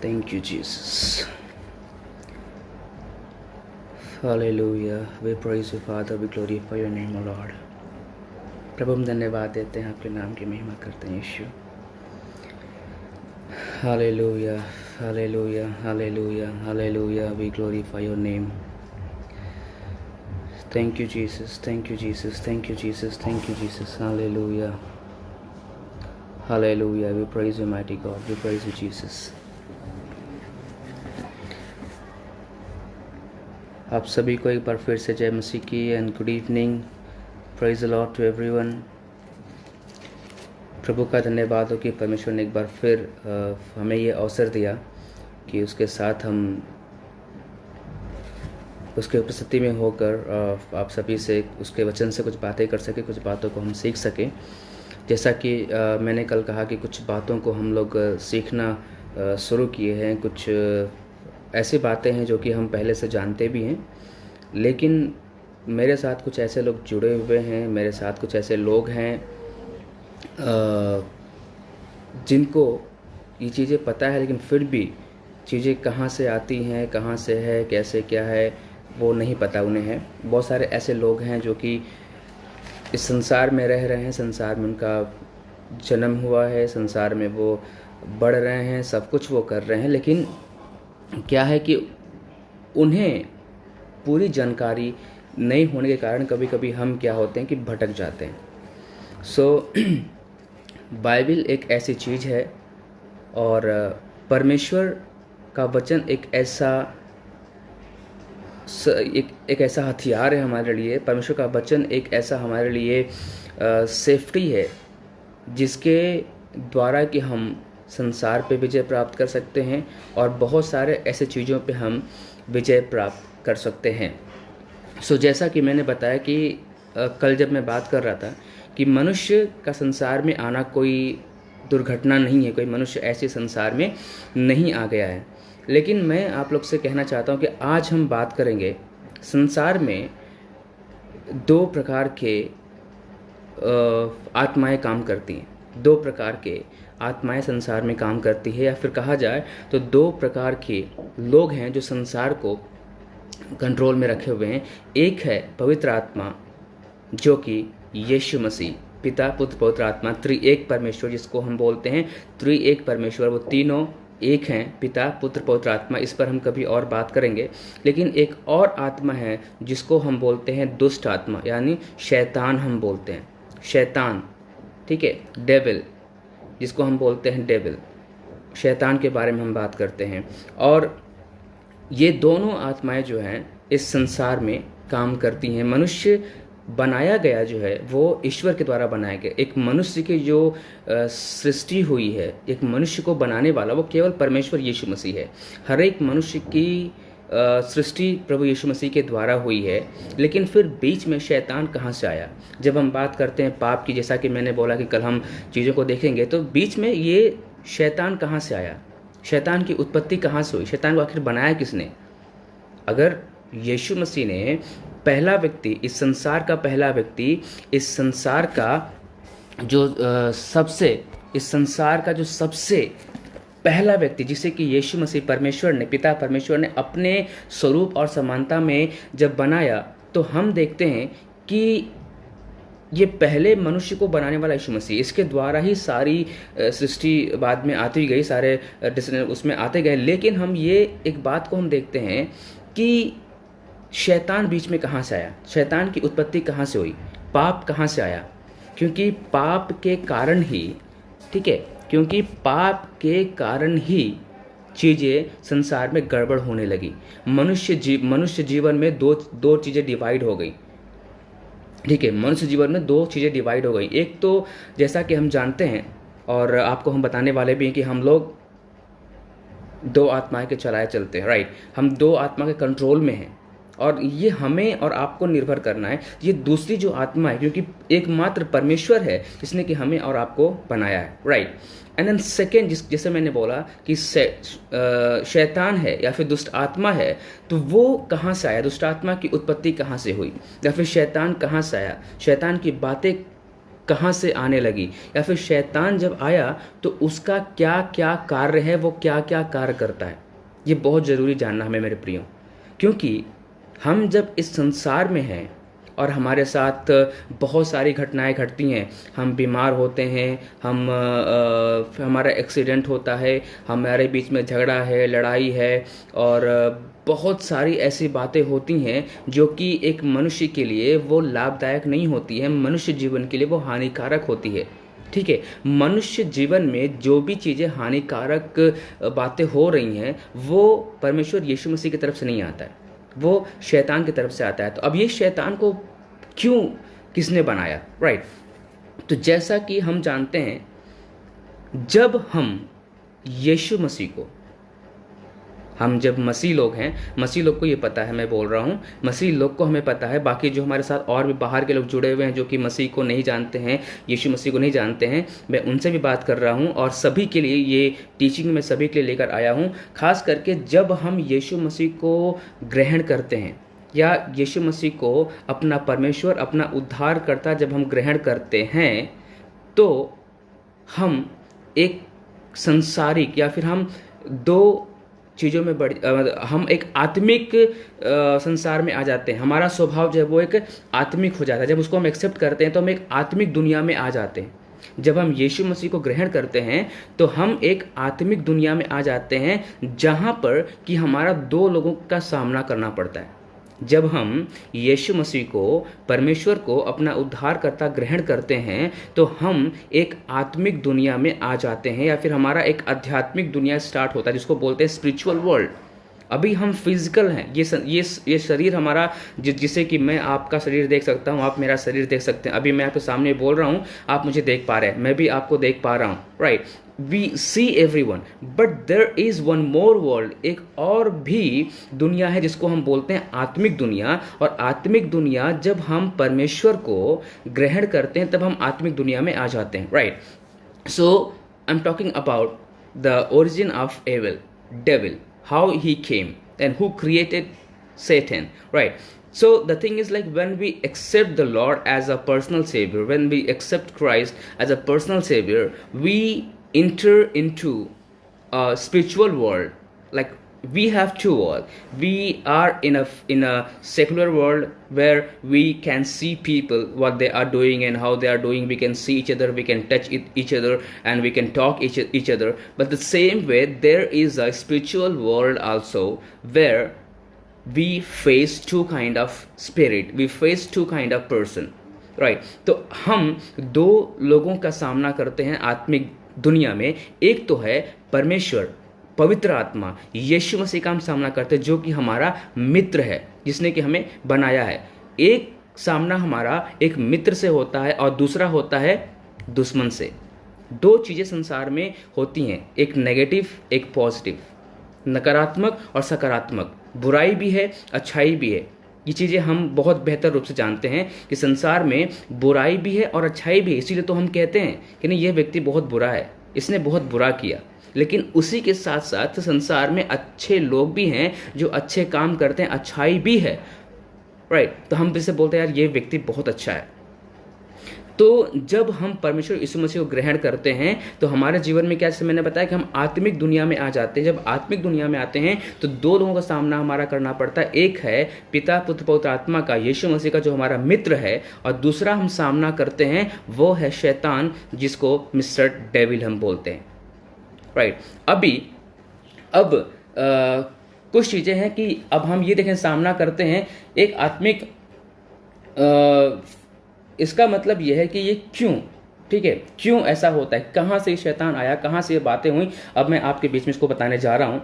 Thank you, Jesus. Hallelujah. We praise you, Father. We glorify your name, O Lord. प्रभु हम धन्यवाद देते हैं, आपके नाम की महिमा करते हैं यीशु. Hallelujah. Hallelujah. Hallelujah. Hallelujah. We glorify your name. Thank you, Jesus. Thank you, Jesus. Thank you, Jesus. Thank you, Jesus. Hallelujah. Hallelujah. We praise you, mighty God. We praise you, Jesus. आप सभी को एक बार फिर से जय मसीह की and good evening. Praise the Lord to everyone. प्रभु का धन्यवाद हो कि परमेश्वर ने एक बार फिर हमें ये अवसर दिया कि उसके साथ हम उसके उपस्थिति में होकर आप सभी से उसके वचन से कुछ बातें कर सकें, कुछ बातों को हम सीख सकें. जैसा कि मैंने कल कहा कि कुछ बातों को हम लोग सीखना शुरू किए हैं. कुछ ऐसी बातें हैं जो कि हम पहले से जानते भी हैं, लेकिन मेरे साथ कुछ ऐसे लोग जुड़े हुए हैं, मेरे साथ कुछ ऐसे लोग हैं जिनको ये चीज़ें पता है, लेकिन फिर भी चीज़ें कहाँ से आती हैं, कहाँ से है, कैसे क्या है, वो नहीं पता उन्हें है. बहुत सारे ऐसे लोग हैं जो कि इस संसार में रह रहे हैं, संसार में उनका जन्म हुआ है, संसार में वो बढ़ रहे हैं, सब कुछ वो कर रहे हैं, लेकिन क्या है कि उन्हें पूरी जानकारी नहीं होने के कारण कभी कभी हम क्या होते हैं कि भटक जाते हैं. सो बाइबल एक ऐसी चीज़ है और परमेश्वर का वचन एक ऐसा हथियार है हमारे लिए. परमेश्वर का वचन एक ऐसा हमारे लिए सेफ्टी है जिसके द्वारा कि हम संसार पे विजय प्राप्त कर सकते हैं और बहुत सारे ऐसे चीज़ों पे हम विजय प्राप्त कर सकते हैं. सो जैसा कि मैंने बताया कि कल जब मैं बात कर रहा था कि मनुष्य का संसार में आना कोई दुर्घटना नहीं है, कोई मनुष्य ऐसे संसार में नहीं आ गया है. लेकिन मैं आप लोग से कहना चाहता हूँ कि आज हम बात करेंगे संसार में दो प्रकार के आत्माएं काम करती हैं. दो प्रकार के आत्माएं संसार में काम करती है, या फिर कहा जाए तो दो प्रकार के लोग हैं जो संसार को कंट्रोल में रखे हुए हैं. एक है पवित्र आत्मा जो कि यीशु मसीह, पिता पुत्र पवित्र आत्मा, त्रिएक परमेश्वर जिसको हम बोलते हैं त्रिएक परमेश्वर. वो तीनों एक हैं, पिता पुत्र पवित्र आत्मा. इस पर हम कभी और बात करेंगे. लेकिन एक और आत्मा है जिसको हम बोलते हैं दुष्ट आत्मा, यानी शैतान हम बोलते हैं. शैतान, ठीक है, डेविल, जिसको हम बोलते हैं डेविल. शैतान के बारे में हम बात करते हैं. और ये दोनों आत्माएं जो हैं इस संसार में काम करती हैं. मनुष्य बनाया गया जो है वो ईश्वर के द्वारा बनाया गया. एक मनुष्य की जो सृष्टि हुई है, एक मनुष्य को बनाने वाला वो केवल परमेश्वर यीशु मसीह है. हर एक मनुष्य की सृष्टि प्रभु यीशु मसीह के द्वारा हुई है. लेकिन फिर बीच में शैतान कहाँ से आया? जब हम बात करते हैं पाप की, जैसा कि मैंने बोला कि कल हम चीज़ों को देखेंगे, तो बीच में ये शैतान कहाँ से आया? शैतान की उत्पत्ति कहाँ से हुई? शैतान को आखिर बनाया किसने? अगर यीशु मसीह ने पहला व्यक्ति, इस संसार का पहला व्यक्ति, इस संसार का जो सबसे पहला व्यक्ति जिसे कि यीशु मसीह परमेश्वर ने, पिता परमेश्वर ने अपने स्वरूप और समानता में जब बनाया, तो हम देखते हैं कि ये पहले मनुष्य को बनाने वाला यीशु मसीह, इसके द्वारा ही सारी सृष्टि बाद में आती गई, सारे उसमें आते गए. लेकिन हम ये एक बात को हम देखते हैं कि शैतान बीच में कहाँ से आया? शैतान की उत्पत्ति कहाँ से हुई? पाप कहाँ से आया? क्योंकि पाप के कारण ही, ठीक है, क्योंकि पाप के कारण ही चीज़ें संसार में गड़बड़ होने लगी. मनुष्य जीवन में दो चीज़ें डिवाइड हो गई. ठीक है, मनुष्य जीवन में दो चीज़ें डिवाइड हो गई. एक तो जैसा कि हम जानते हैं और आपको हम बताने वाले भी हैं कि हम लोग दो आत्माएं के चलाए चलते हैं. राइट, हम दो आत्मा के कंट्रोल में हैं और ये हमें और आपको निर्भर करना है. ये दूसरी जो आत्मा है, क्योंकि एकमात्र परमेश्वर है जिसने कि हमें और आपको बनाया है. राइट. एंड देन सेकेंड, जैसे मैंने बोला कि शैतान है या फिर दुष्ट आत्मा है, तो वो कहाँ से आया? दुष्ट आत्मा की उत्पत्ति कहाँ से हुई? या फिर शैतान कहाँ से आया? शैतान की बातें कहाँ से आने लगी, या फिर शैतान जब आया तो उसका क्या क्या कार्य है, वो क्या क्या कार्य करता है। ये बहुत ज़रूरी जानना हमें मेरे प्रियो, क्योंकि हम जब इस संसार में हैं और हमारे साथ बहुत सारी घटनाएं घटती हैं, हम बीमार होते हैं, हमारा एक्सीडेंट होता है, हमारे बीच में झगड़ा है, लड़ाई है, और बहुत सारी ऐसी बातें होती हैं जो कि एक मनुष्य के लिए वो लाभदायक नहीं होती है, मनुष्य जीवन के लिए वो हानिकारक होती है। ठीक है, मनुष्य जीवन में जो भी चीज़ें हानिकारक बातें हो रही हैं वो परमेश्वर यीशु मसीह की तरफ से नहीं आता है, वो शैतान की तरफ से आता है। तो अब ये शैतान को क्यों, किसने बनाया, राइट? तो जैसा कि हम जानते हैं, जब हम यीशु मसीह को, हम जब मसीह लोग हैं, मसीह लोग को ये पता है, मैं बोल रहा हूँ मसीह लोग को हमें पता है, बाकी जो हमारे साथ और भी बाहर के लोग जुड़े हुए हैं जो कि मसीह को नहीं जानते हैं, यीशु मसीह को नहीं जानते हैं, मैं उनसे भी बात कर रहा हूँ। और सभी के लिए ये टीचिंग मैं सभी के लिए लेकर आया हूँ। खास करके जब हम यीशु मसीह को ग्रहण करते हैं या यीशु मसीह को अपना परमेश्वर, अपना उद्धारकर्ता जब हम ग्रहण करते हैं, तो हम एक संसारिक या फिर हम दो चीज़ों में हम एक आत्मिक संसार में आ जाते हैं। हमारा स्वभाव जो है वो एक आत्मिक हो जाता है। जब उसको हम एक्सेप्ट करते हैं तो हम एक आत्मिक दुनिया में आ जाते हैं। जब हम यीशु मसीह को ग्रहण करते हैं तो हम एक आत्मिक दुनिया में आ जाते हैं, जहाँ पर कि हमारा दो लोगों का सामना करना पड़ता है। जब हम यीशु मसीह को, परमेश्वर को अपना उद्धारकर्ता ग्रहण करते हैं तो हम एक आत्मिक दुनिया में आ जाते हैं, या फिर हमारा एक आध्यात्मिक दुनिया स्टार्ट होता है जिसको बोलते हैं स्पिरिचुअल वर्ल्ड। अभी हम फिजिकल हैं, ये शरीर हमारा, जिसे कि मैं आपका शरीर देख सकता हूँ, आप मेरा शरीर देख सकते हैं। अभी मैं आपके सामने बोल रहा हूँ, आप मुझे देख पा रहे हैं, मैं भी आपको देख पा रहा हूँ, right? We see everyone, but there is one more world, एक और भी दुनिया है जिसको हम बोलते हैं आत्मिक दुनिया। और आत्मिक दुनिया जब हम परमेश्वर को ग्रहण करते हैं तब हम आत्मिक दुनिया में आ जाते हैं, right? So I am talking about the origin of evil, devil, how he came and who created Satan, right? So the thing is, like, when we accept the Lord as a personal savior, when we accept Christ as a personal savior, we enter into a spiritual world. Like, we have two worlds. We are in a secular world where we can see people what they are doing and how they are doing. We can see each other, we can touch each other, and we can talk each other. But the same way, there is a spiritual world also where we face two kind of spirit, we face two kind of person, right? तो हम दो लोगों का सामना करते हैं आत्मिक दुनिया में। एक तो है परमेश्वर, पवित्र आत्मा, यीशु मसीह का हम सामना करते हैं जो कि हमारा मित्र है, जिसने कि हमें बनाया है। एक सामना हमारा एक मित्र से होता है और दूसरा होता है दुश्मन से। दो चीज़ें संसार में होती हैं, एक नेगेटिव, एक पॉजिटिव, नकारात्मक और सकारात्मक, बुराई भी है, अच्छाई भी है। ये चीज़ें हम बहुत बेहतर रूप से जानते हैं कि संसार में बुराई भी है और अच्छाई भी है। इसीलिए तो हम कहते हैं कि नहीं, यह व्यक्ति बहुत बुरा है, इसने बहुत बुरा किया। लेकिन उसी के साथ साथ संसार में अच्छे लोग भी हैं जो अच्छे काम करते हैं, अच्छाई भी है, राइट? तो हम जैसे बोलते हैं यार ये व्यक्ति बहुत अच्छा है। तो जब हम परमेश्वर यीशु मसीह को ग्रहण करते हैं तो हमारे जीवन में क्या, जैसे मैंने बताया कि हम आत्मिक दुनिया में आ जाते हैं। जब आत्मिक दुनिया में आते हैं तो दो लोगों का सामना हमारा करना पड़ता है। एक है पिता, पुत्र, पवित्र आत्मा का, यीशु मसीह का, जो हमारा मित्र है, और दूसरा हम सामना करते हैं वो है शैतान, जिसको मिस्टर डेविल हम बोलते हैं, राइट? अब कुछ चीज़ें हैं कि अब हम ये देखें, सामना करते हैं एक आत्मिक, इसका मतलब ये है कि ये क्यों, ठीक है, क्यों ऐसा होता है, कहाँ से शैतान आया, कहाँ से ये बातें हुई। अब मैं आपके बीच में इसको बताने जा रहा हूँ।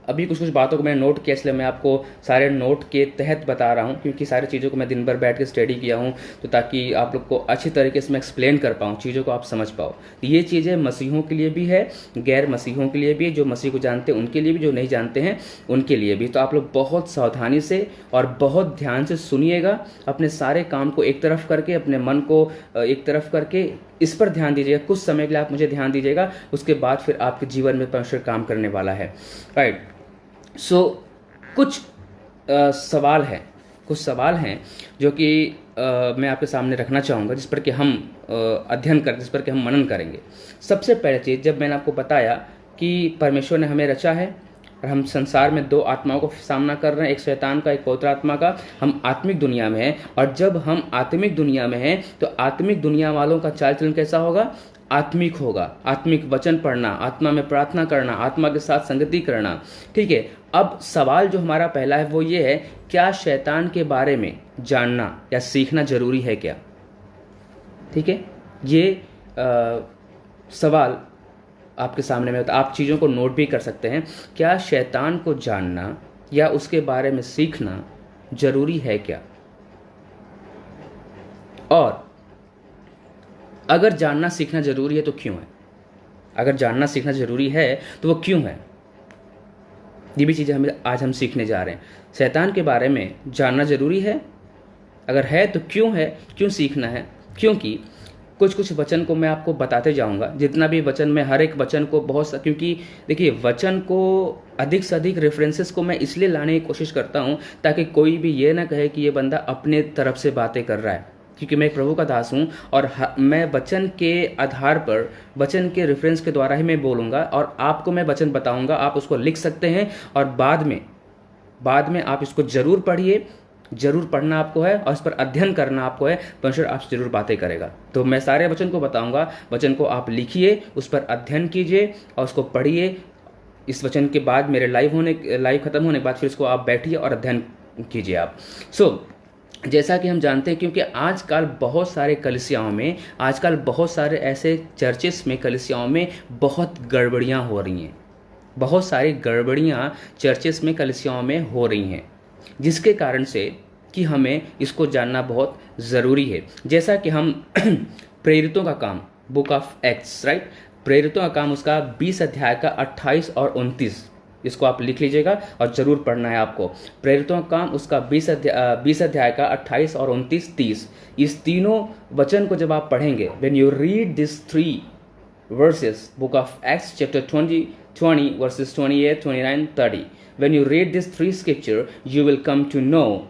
अभी कुछ बातों को मैंने नोट किया, इसलिए मैं आपको सारे नोट के तहत बता रहा हूँ, क्योंकि सारी चीज़ों को मैं दिन भर बैठ के स्टडी किया हूँ, तो ताकि आप लोग को अच्छी तरीके से मैं एक्सप्लेन कर पाऊँ, चीज़ों को आप समझ पाओ। ये चीज़ें मसीहों के लिए भी है, गैर मसीहों के लिए भी, जो मसीह को जानते हैं उनके लिए भी, जो नहीं जानते हैं उनके लिए भी। तो आप लोग बहुत सावधानी से और बहुत ध्यान से सुनिएगा, अपने सारे काम को एक तरफ करके, अपने मन को एक तरफ करके इस पर ध्यान दीजिएगा। कुछ समय के लिए आप मुझे ध्यान दीजिएगा, उसके बाद फिर आपके जीवन में परमेश्वर काम करने वाला है, राइट? सो कुछ सवाल है कुछ सवाल हैं जो कि मैं आपके सामने रखना चाहूँगा, जिस पर कि हम अध्ययन करें, जिस पर कि हम मनन करेंगे। सबसे पहले चीज़, जब मैंने आपको बताया कि परमेश्वर ने हमें रचा है और हम संसार में दो आत्माओं का सामना कर रहे हैं, एक शैतान का, एक पवित्र आत्मा का। हम आत्मिक दुनिया में हैं, और जब हम आत्मिक दुनिया में हैं तो आत्मिक दुनिया वालों का चाल चलन कैसा होगा? आत्मिक होगा। आत्मिक वचन पढ़ना, आत्मा में प्रार्थना करना, आत्मा के साथ संगति करना। ठीक है, अब सवाल जो हमारा पहला है वो ये है, क्या शैतान के बारे में जानना या सीखना जरूरी है क्या? ठीक है, ये सवाल आपके सामने में होता है। आप चीज़ों को नोट भी कर सकते हैं। क्या शैतान को जानना या उसके बारे में सीखना जरूरी है क्या? और अगर जानना सीखना जरूरी है तो क्यों है? अगर जानना सीखना जरूरी है तो वो क्यों है? ये भी चीज़ें हमें आज हम सीखने जा रहे हैं। शैतान के बारे में जानना जरूरी है, अगर है तो क्यों है, क्यों सीखना है? क्योंकि कुछ वचन को मैं आपको बताते जाऊंगा। जितना भी वचन, मैं हर एक वचन को क्योंकि देखिए, वचन को अधिक से अधिक रेफरेंसेस को मैं इसलिए लाने की कोशिश करता हूं ताकि कोई भी ये ना कहे कि ये बंदा अपने तरफ से बातें कर रहा है, क्योंकि मैं एक प्रभु का दास हूं और मैं वचन के आधार पर, वचन के रेफरेंस के द्वारा ही मैं बोलूँगा, और आपको मैं वचन बताऊँगा। आप उसको लिख सकते हैं और बाद में आप इसको जरूर पढ़िए। जरूर पढ़ना आपको है और इस पर अध्ययन करना आपको है। परमेश्वर आपसे जरूर बातें करेगा। तो मैं सारे वचन को बताऊंगा, वचन को आप लिखिए, उस पर अध्ययन कीजिए और उसको पढ़िए। इस वचन के बाद मेरे लाइव खत्म होने के बाद फिर इसको आप बैठिए और अध्ययन कीजिए आप। जैसा कि हम जानते हैं, क्योंकि आजकल बहुत सारे कलीसियाओं में, आजकल बहुत सारे ऐसे चर्चेस में, कलीसियाओं में बहुत गड़बड़ियाँ हो रही हैं। बहुत सारी गड़बड़ियाँ चर्चेस में, कलीसियाओं में हो रही हैं, जिसके कारण से कि हमें इसको जानना बहुत ज़रूरी है। जैसा कि हम प्रेरितों का काम, बुक ऑफ एक्ट्स, राइट, प्रेरितों का काम, उसका 20 अध्याय का 28 और 29, इसको आप लिख लीजिएगा और ज़रूर पढ़ना है आपको। प्रेरितों का काम, उसका 20 अध्याय का 28 और 29, 30, इस तीनों वचन को जब आप पढ़ेंगे, when you read this 3 verses, book of Acts chapter 20 verses 28, 29, 30. When you read these 3 scripture, you will come to know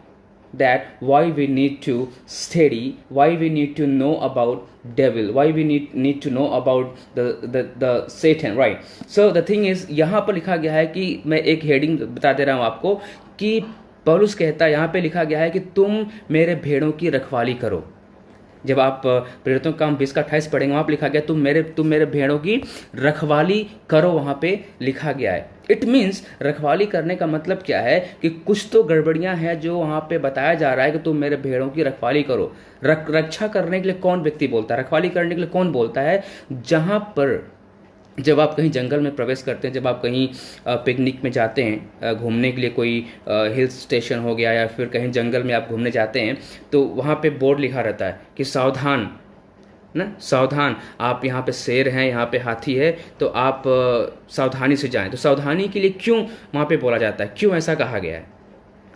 that why we need to study, why we need to know about devil, why we need to know about the Satan, right? So the thing is, यहाँ पर लिखा गया है कि मैं एक heading बता दे रहा हूँ आपको कि पौलुस कहता है, यहाँ पे लिखा गया है कि तुम मेरे भेड़ों की रखवाली करो। जब आप प्रेरितों का काम 20 का 28 पढ़ेंगे, वहाँ पर लिखा गया तुम मेरे भेड़ों की रखवाली करो, वहाँ पे लिखा गया है। इट मीन्स रखवाली करने का मतलब क्या है कि कुछ तो गड़बड़ियाँ हैं जो वहाँ पे बताया जा रहा है कि तुम मेरे भेड़ों की रखवाली करो। रक्षा करने के लिए कौन व्यक्ति बोलता है? रखवाली करने के लिए कौन बोलता है? जहाँ पर जब आप कहीं जंगल में प्रवेश करते हैं, जब आप कहीं पिकनिक में जाते हैं, घूमने के लिए, कोई हिल स्टेशन हो गया या फिर कहीं जंगल में आप घूमने जाते हैं, तो वहाँ पे बोर्ड लिखा रहता है कि सावधान, ना, सावधान, आप यहाँ पे शेर हैं, यहाँ पे हाथी है, तो आप सावधानी से जाएं। तो सावधानी के लिए क्यों वहाँ पे बोला जाता है? क्यों ऐसा कहा गया है?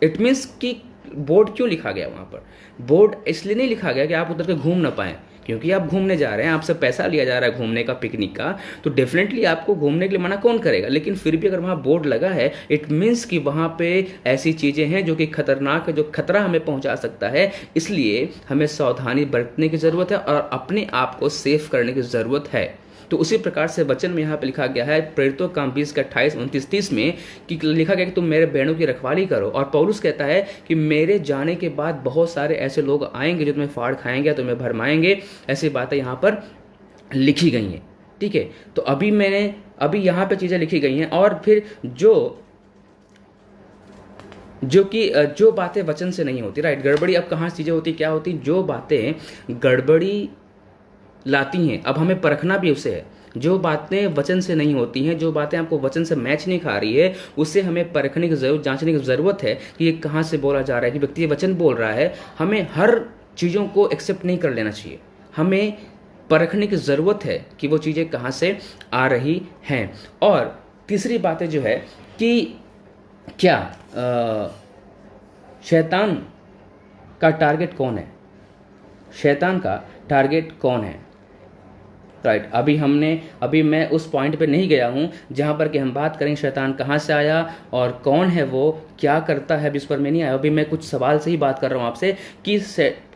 इट मीन्स कि बोर्ड क्यों लिखा गया वहाँ पर? बोर्ड इसलिए नहीं लिखा गया कि आप उधर के घूम ना पाएँ, क्योंकि आप घूमने जा रहे हैं, आपसे पैसा लिया जा रहा है घूमने का, पिकनिक का, तो डेफिनेटली आपको घूमने के लिए मना कौन करेगा। लेकिन फिर भी अगर वहाँ बोर्ड लगा है, इट मीन्स कि वहाँ पे ऐसी चीज़ें हैं जो कि खतरनाक है, जो खतरा हमें पहुँचा सकता है। इसलिए हमें सावधानी बरतने की ज़रूरत है और अपने आप को सेफ करने की ज़रूरत है। तो उसी प्रकार से वचन में यहाँ पे लिखा गया है, प्रेरितों का काम 20 का 28, 29, 30 में कि लिखा गया कि तुम मेरे भेड़ों की रखवाली करो। और पौलुस कहता है कि मेरे जाने के बाद बहुत सारे ऐसे लोग आएंगे जो तुम्हें फाड़ खाएंगे, तुम्हें भरमाएंगे। ऐसी बातें यहाँ पर लिखी गई हैं। ठीक है, तो अभी यहाँ पे चीज़ें लिखी गई हैं। और फिर जो बातें वचन से नहीं होती, राइट, गड़बड़ी अब कहाँ चीज़ें होती, क्या होती, जो बातें गड़बड़ी लाती हैं, अब हमें परखना भी उसे है। जो बातें वचन से नहीं होती हैं, जो बातें आपको वचन से मैच नहीं खा रही है, उसे हमें परखने की जरूरत, जांचने की ज़रूरत है कि ये कहाँ से बोला जा रहा है, कि व्यक्ति ये वचन बोल रहा है। हमें हर चीज़ों को एक्सेप्ट नहीं कर लेना चाहिए, हमें परखने की ज़रूरत है कि वो चीज़ें कहाँ से आ रही हैं। और तीसरी बात जो है कि क्या शैतान का टारगेट कौन है? शैतान का टारगेट कौन है? राइट अभी मैं उस पॉइंट पे नहीं गया हूँ जहाँ पर कि हम बात करें शैतान कहाँ से आया और कौन है वो, क्या करता है, अभी इस पर मैं नहीं आया। अभी मैं कुछ सवाल से ही बात कर रहा हूँ आपसे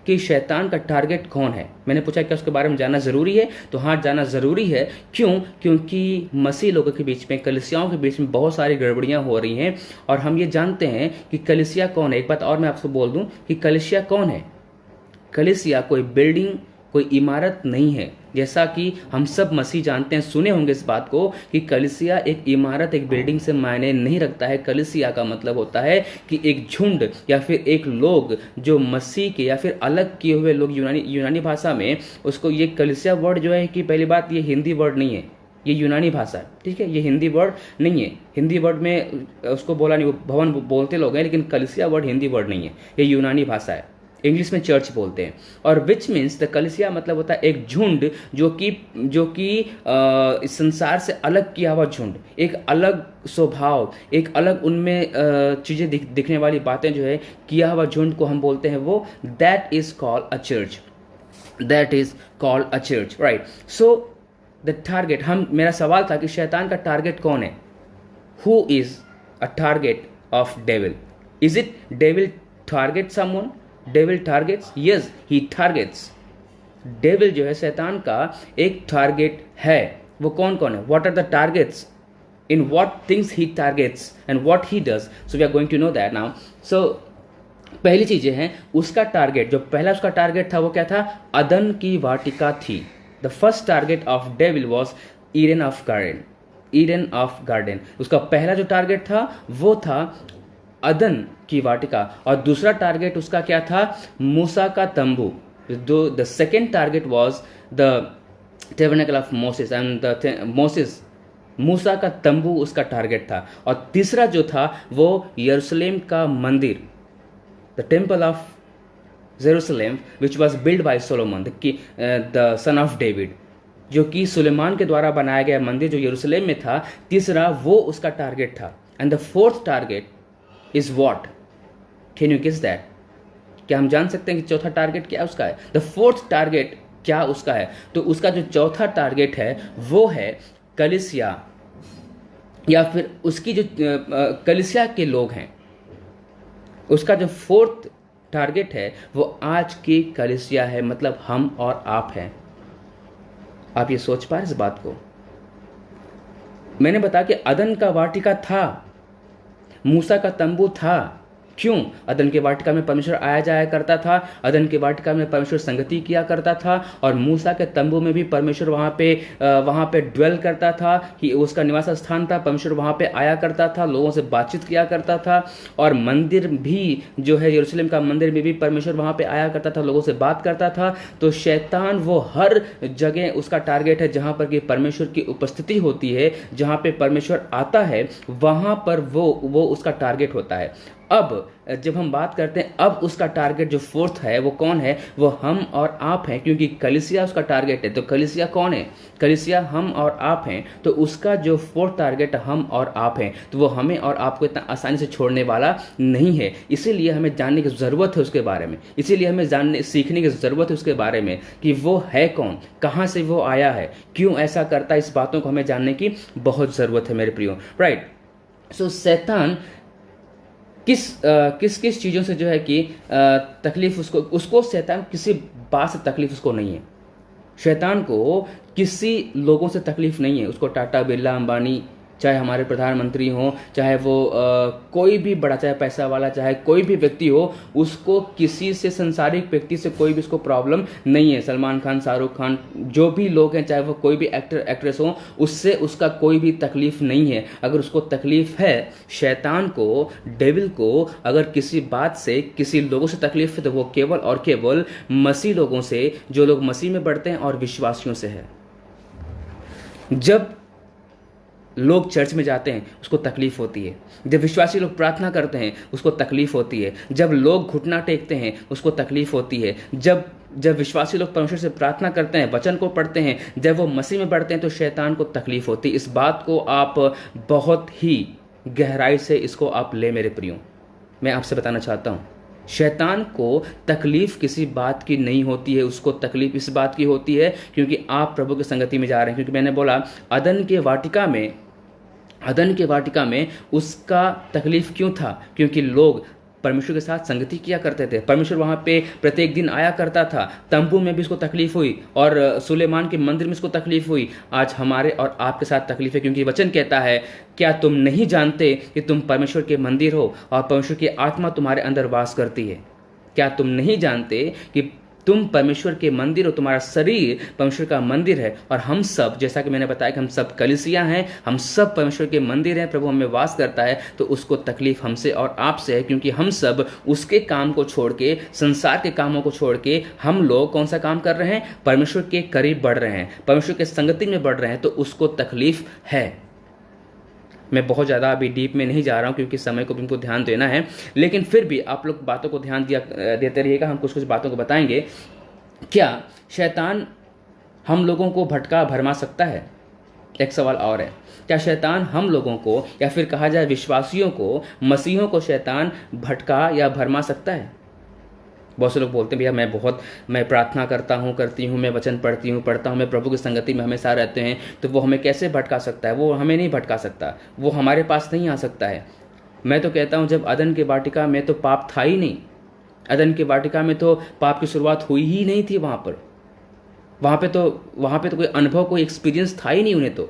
कि शैतान का टारगेट कौन है। मैंने पूछा क्या उसके बारे में जानना ज़रूरी है, तो हाँ जानना ज़रूरी है। क्यों? क्योंकि मसीह लोगों के बीच में, कलीसियाओं के बीच में बहुत सारी गड़बड़ियाँ हो रही हैं और हम ये जानते हैं कि कलीसिया कौन है। एक बात और मैं आपको बोल दूँ कि कलीसिया कौन है। कलीसिया कोई बिल्डिंग, कोई इमारत नहीं है, जैसा कि हम सब मसीह जानते हैं, सुने होंगे इस बात को कि कलीसिया एक इमारत, एक बिल्डिंग से मायने नहीं रखता है। कलीसिया का मतलब होता है कि एक झुंड या फिर एक लोग जो मसीह के या फिर अलग किए हुए लोग। यूनानी भाषा में उसको, ये कलीसिया वर्ड जो है कि पहली बात ये हिंदी वर्ड नहीं है, ये यूनानी भाषा है, ठीक है, ये हिंदी वर्ड नहीं है। हिंदी वर्ड में उसको बोला नहीं, भवन बोलते लोग हैं, लेकिन कलीसिया वर्ड हिंदी वर्ड नहीं है, ये यूनानी भाषा है। इंग्लिश में चर्च बोलते हैं। और विच मीन्स द कलीसिया मतलब होता है एक झुंड जो कि इस संसार से अलग किया हुआ झुंड, एक अलग स्वभाव, एक अलग उनमें चीज़ें दिखने वाली बातें जो है किया हुआ झुंड को हम बोलते हैं वो, that is called a church, that is called a church, right. So the target, मेरा सवाल था कि शैतान का टारगेट कौन है। Who is a target of devil? Is it devil target someone? Devil targets? Yes, he targets. Devil जो है शैतान का एक टारगेट है। वो कौन कौन है? What are the targets? In what things he targets and what he does? So we are going to know that now. So पहली चीजें हैं, उसका टारगेट, जो पहला उसका टारगेट था वो क्या था? अदन की वाटिका थी। The first target of devil was Eden of garden, Eden of garden. उसका पहला जो टारगेट था वो था अदन की वाटिका। और दूसरा टारगेट उसका क्या था? मूसा का तंबू। The second target was the tabernacle of Moses and Moses, मूसा का तंबू उसका टारगेट था। और तीसरा जो था वो यरूशलेम का मंदिर, the temple of Jerusalem which was build by Solomon the son of David, जो कि सुलेमान के द्वारा बनाया गया मंदिर जो यरूशलेम में था। तीसरा वो उसका टारगेट था। And the fourth target is what? Can you guess that? क्या हम जान सकते हैं कि चौथा टारगेट क्या उसका है? द फोर्थ टारगेट क्या उसका है? तो उसका जो चौथा टारगेट है वो है कलीसिया, या फिर उसकी जो कलीसिया के लोग हैं। उसका जो फोर्थ टारगेट है वो आज की कलीसिया है, मतलब हम और आप हैं। आप ये सोच पा रहे इस बात को? मैंने बताया कि अदन का वाटिका था, मूसा का तंबू था। क्यों? अदन के वाटिका में परमेश्वर आया जाया करता था, अदन के वाटिका में परमेश्वर संगति किया करता था, और मूसा के तंबू में भी परमेश्वर वहाँ पे ड्वेल करता था, कि उसका निवास स्थान था। परमेश्वर वहाँ पे आया करता था, लोगों से बातचीत किया करता था। और मंदिर भी जो है, यरूशलेम का मंदिर में भी परमेश्वर वहाँ पे आया करता था, लोगों से बात करता था। तो शैतान वो हर जगह उसका टारगेट है जहाँ पर कि परमेश्वर की उपस्थिति होती है, जहाँ पे परमेश्वर आता है, वहाँ पर वो उसका टारगेट होता है। अब जब हम बात करते हैं, अब उसका टारगेट जो फोर्थ है वो कौन है? वो हम और आप हैं, क्योंकि कलीसिया उसका टारगेट है। तो कलीसिया कौन है? कलीसिया हम और आप हैं। तो उसका जो फोर्थ टारगेट हम और आप हैं, तो वो हमें और आपको इतना आसानी से छोड़ने वाला नहीं है। इसीलिए हमें जानने की ज़रूरत है उसके बारे में, इसीलिए हमें सीखने की ज़रूरत है उसके बारे में कि वो है कौन, कहाँ से वो आया है, क्यों ऐसा करता है। इस बातों को हमें जानने की बहुत ज़रूरत है मेरे प्रियो, राइट। सो शैतान किस चीज़ों से जो है कि तकलीफ उसको शैतान किसी बात से तकलीफ उसको नहीं है। शैतान को किसी लोगों से तकलीफ नहीं है। उसको टाटा, बिरला, अंबानी, चाहे हमारे प्रधानमंत्री हों, चाहे वो कोई भी बड़ा, चाहे पैसा वाला, चाहे कोई भी व्यक्ति हो, उसको किसी से, संसारिक व्यक्ति से कोई भी उसको प्रॉब्लम नहीं है। सलमान खान, शाहरुख खान, जो भी लोग हैं, चाहे वो कोई भी एक्टर एक्ट्रेस हो, उससे उसका कोई भी तकलीफ नहीं है। अगर उसको तकलीफ है, शैतान को, डेविल को, अगर किसी बात से, किसी लोगों से तकलीफ है, तो वो केवल और केवल मसीह लोगों से, जो लोग मसीह में बढ़ते हैं, और विश्वासियों से है। जब लोग चर्च में जाते हैं उसको तकलीफ होती है, जब विश्वासी लोग प्रार्थना करते हैं उसको तकलीफ होती है, जब लोग घुटना टेकते हैं उसको तकलीफ होती है, जब विश्वासी लोग परमेश्वर से प्रार्थना करते हैं, वचन को पढ़ते हैं, जब वो मसीह में बढ़ते हैं, तो शैतान को तकलीफ होती है। इस बात को आप बहुत ही गहराई से इसको आप ले मेरे प्रियो। मैं आपसे बताना चाहता हूँ शैतान को तकलीफ किसी बात की नहीं होती है, उसको तकलीफ इस बात की होती है क्योंकि आप प्रभु की संगति में जा रहे हैं। क्योंकि मैंने बोला अदन के वाटिका में उसका तकलीफ क्यों था? क्योंकि लोग परमेश्वर के साथ संगति किया करते थे, परमेश्वर वहाँ पे प्रत्येक दिन आया करता था। तंबू में भी इसको तकलीफ हुई और सुलेमान के मंदिर में इसको तकलीफ हुई। आज हमारे और आपके साथ तकलीफ है क्योंकि वचन कहता है, क्या तुम नहीं जानते कि तुम परमेश्वर के मंदिर हो और परमेश्वर की आत्मा तुम्हारे अंदर वास करती है? क्या तुम नहीं जानते कि तुम परमेश्वर के मंदिर हो, तुम्हारा शरीर परमेश्वर का मंदिर है? और हम सब, जैसा कि मैंने बताया कि हम सब कलीसिया हैं, हम सब परमेश्वर के मंदिर हैं, प्रभु हमें वास करता है। तो उसको तकलीफ हमसे और आपसे है क्योंकि हम सब उसके काम को छोड़ के, संसार के कामों को छोड़ के हम लोग कौन सा काम कर रहे हैं? परमेश्वर के करीब बढ़ रहे हैं, परमेश्वर के संगति में बढ़ रहे हैं। तो उसको तकलीफ है। मैं बहुत ज़्यादा अभी डीप में नहीं जा रहा हूँ क्योंकि समय को भी हमको ध्यान देना है, लेकिन फिर भी आप लोग बातों को ध्यान देते रहिएगा। हम कुछ कुछ बातों को बताएंगे। क्या शैतान हम लोगों को भटका भरमा सकता है? एक सवाल और है, क्या शैतान हम लोगों को, या फिर कहा जाए विश्वासियों को, मसीहों को शैतान भटका या भरमा सकता है? बहुत से लोग बोलते हैं भैया मैं प्रार्थना करती हूँ, मैं वचन पढ़ता हूँ, मैं प्रभु की संगति में हमेशा रहते हैं, तो वो हमें कैसे भटका सकता है? वो हमें नहीं भटका सकता, वो हमारे पास नहीं आ सकता है। मैं तो कहता हूँ जब अदन के वाटिका में तो पाप था ही नहीं, अदन के वाटिका में तो पाप की शुरुआत हुई ही नहीं थी। वहाँ पे तो कोई अनुभव, कोई एक्सपीरियंस था ही नहीं उन्हें तो।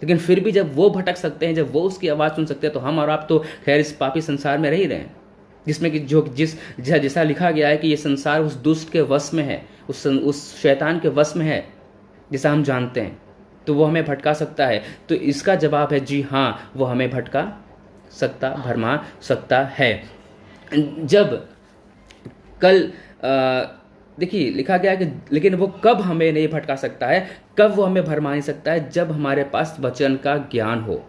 लेकिन फिर भी जब वो भटक सकते हैं, जब वो उसकी आवाज़ सुन सकते हैं, तो हम और आप तो खैर इस पापी संसार में रह ही रहे हैं, जिसमें कि जैसा लिखा गया है कि ये संसार उस दुष्ट के वश में है, उस शैतान के वश में है, जैसा हम जानते हैं। तो वो हमें भटका सकता है। तो इसका जवाब है जी हाँ, वो हमें भटका सकता, भरमा सकता है। जब कल देखिए लिखा गया है कि लेकिन वो कब हमें नहीं भटका सकता है, कब वो हमें भरमा नहीं सकता है? जब हमारे पास वचन का ज्ञान हो,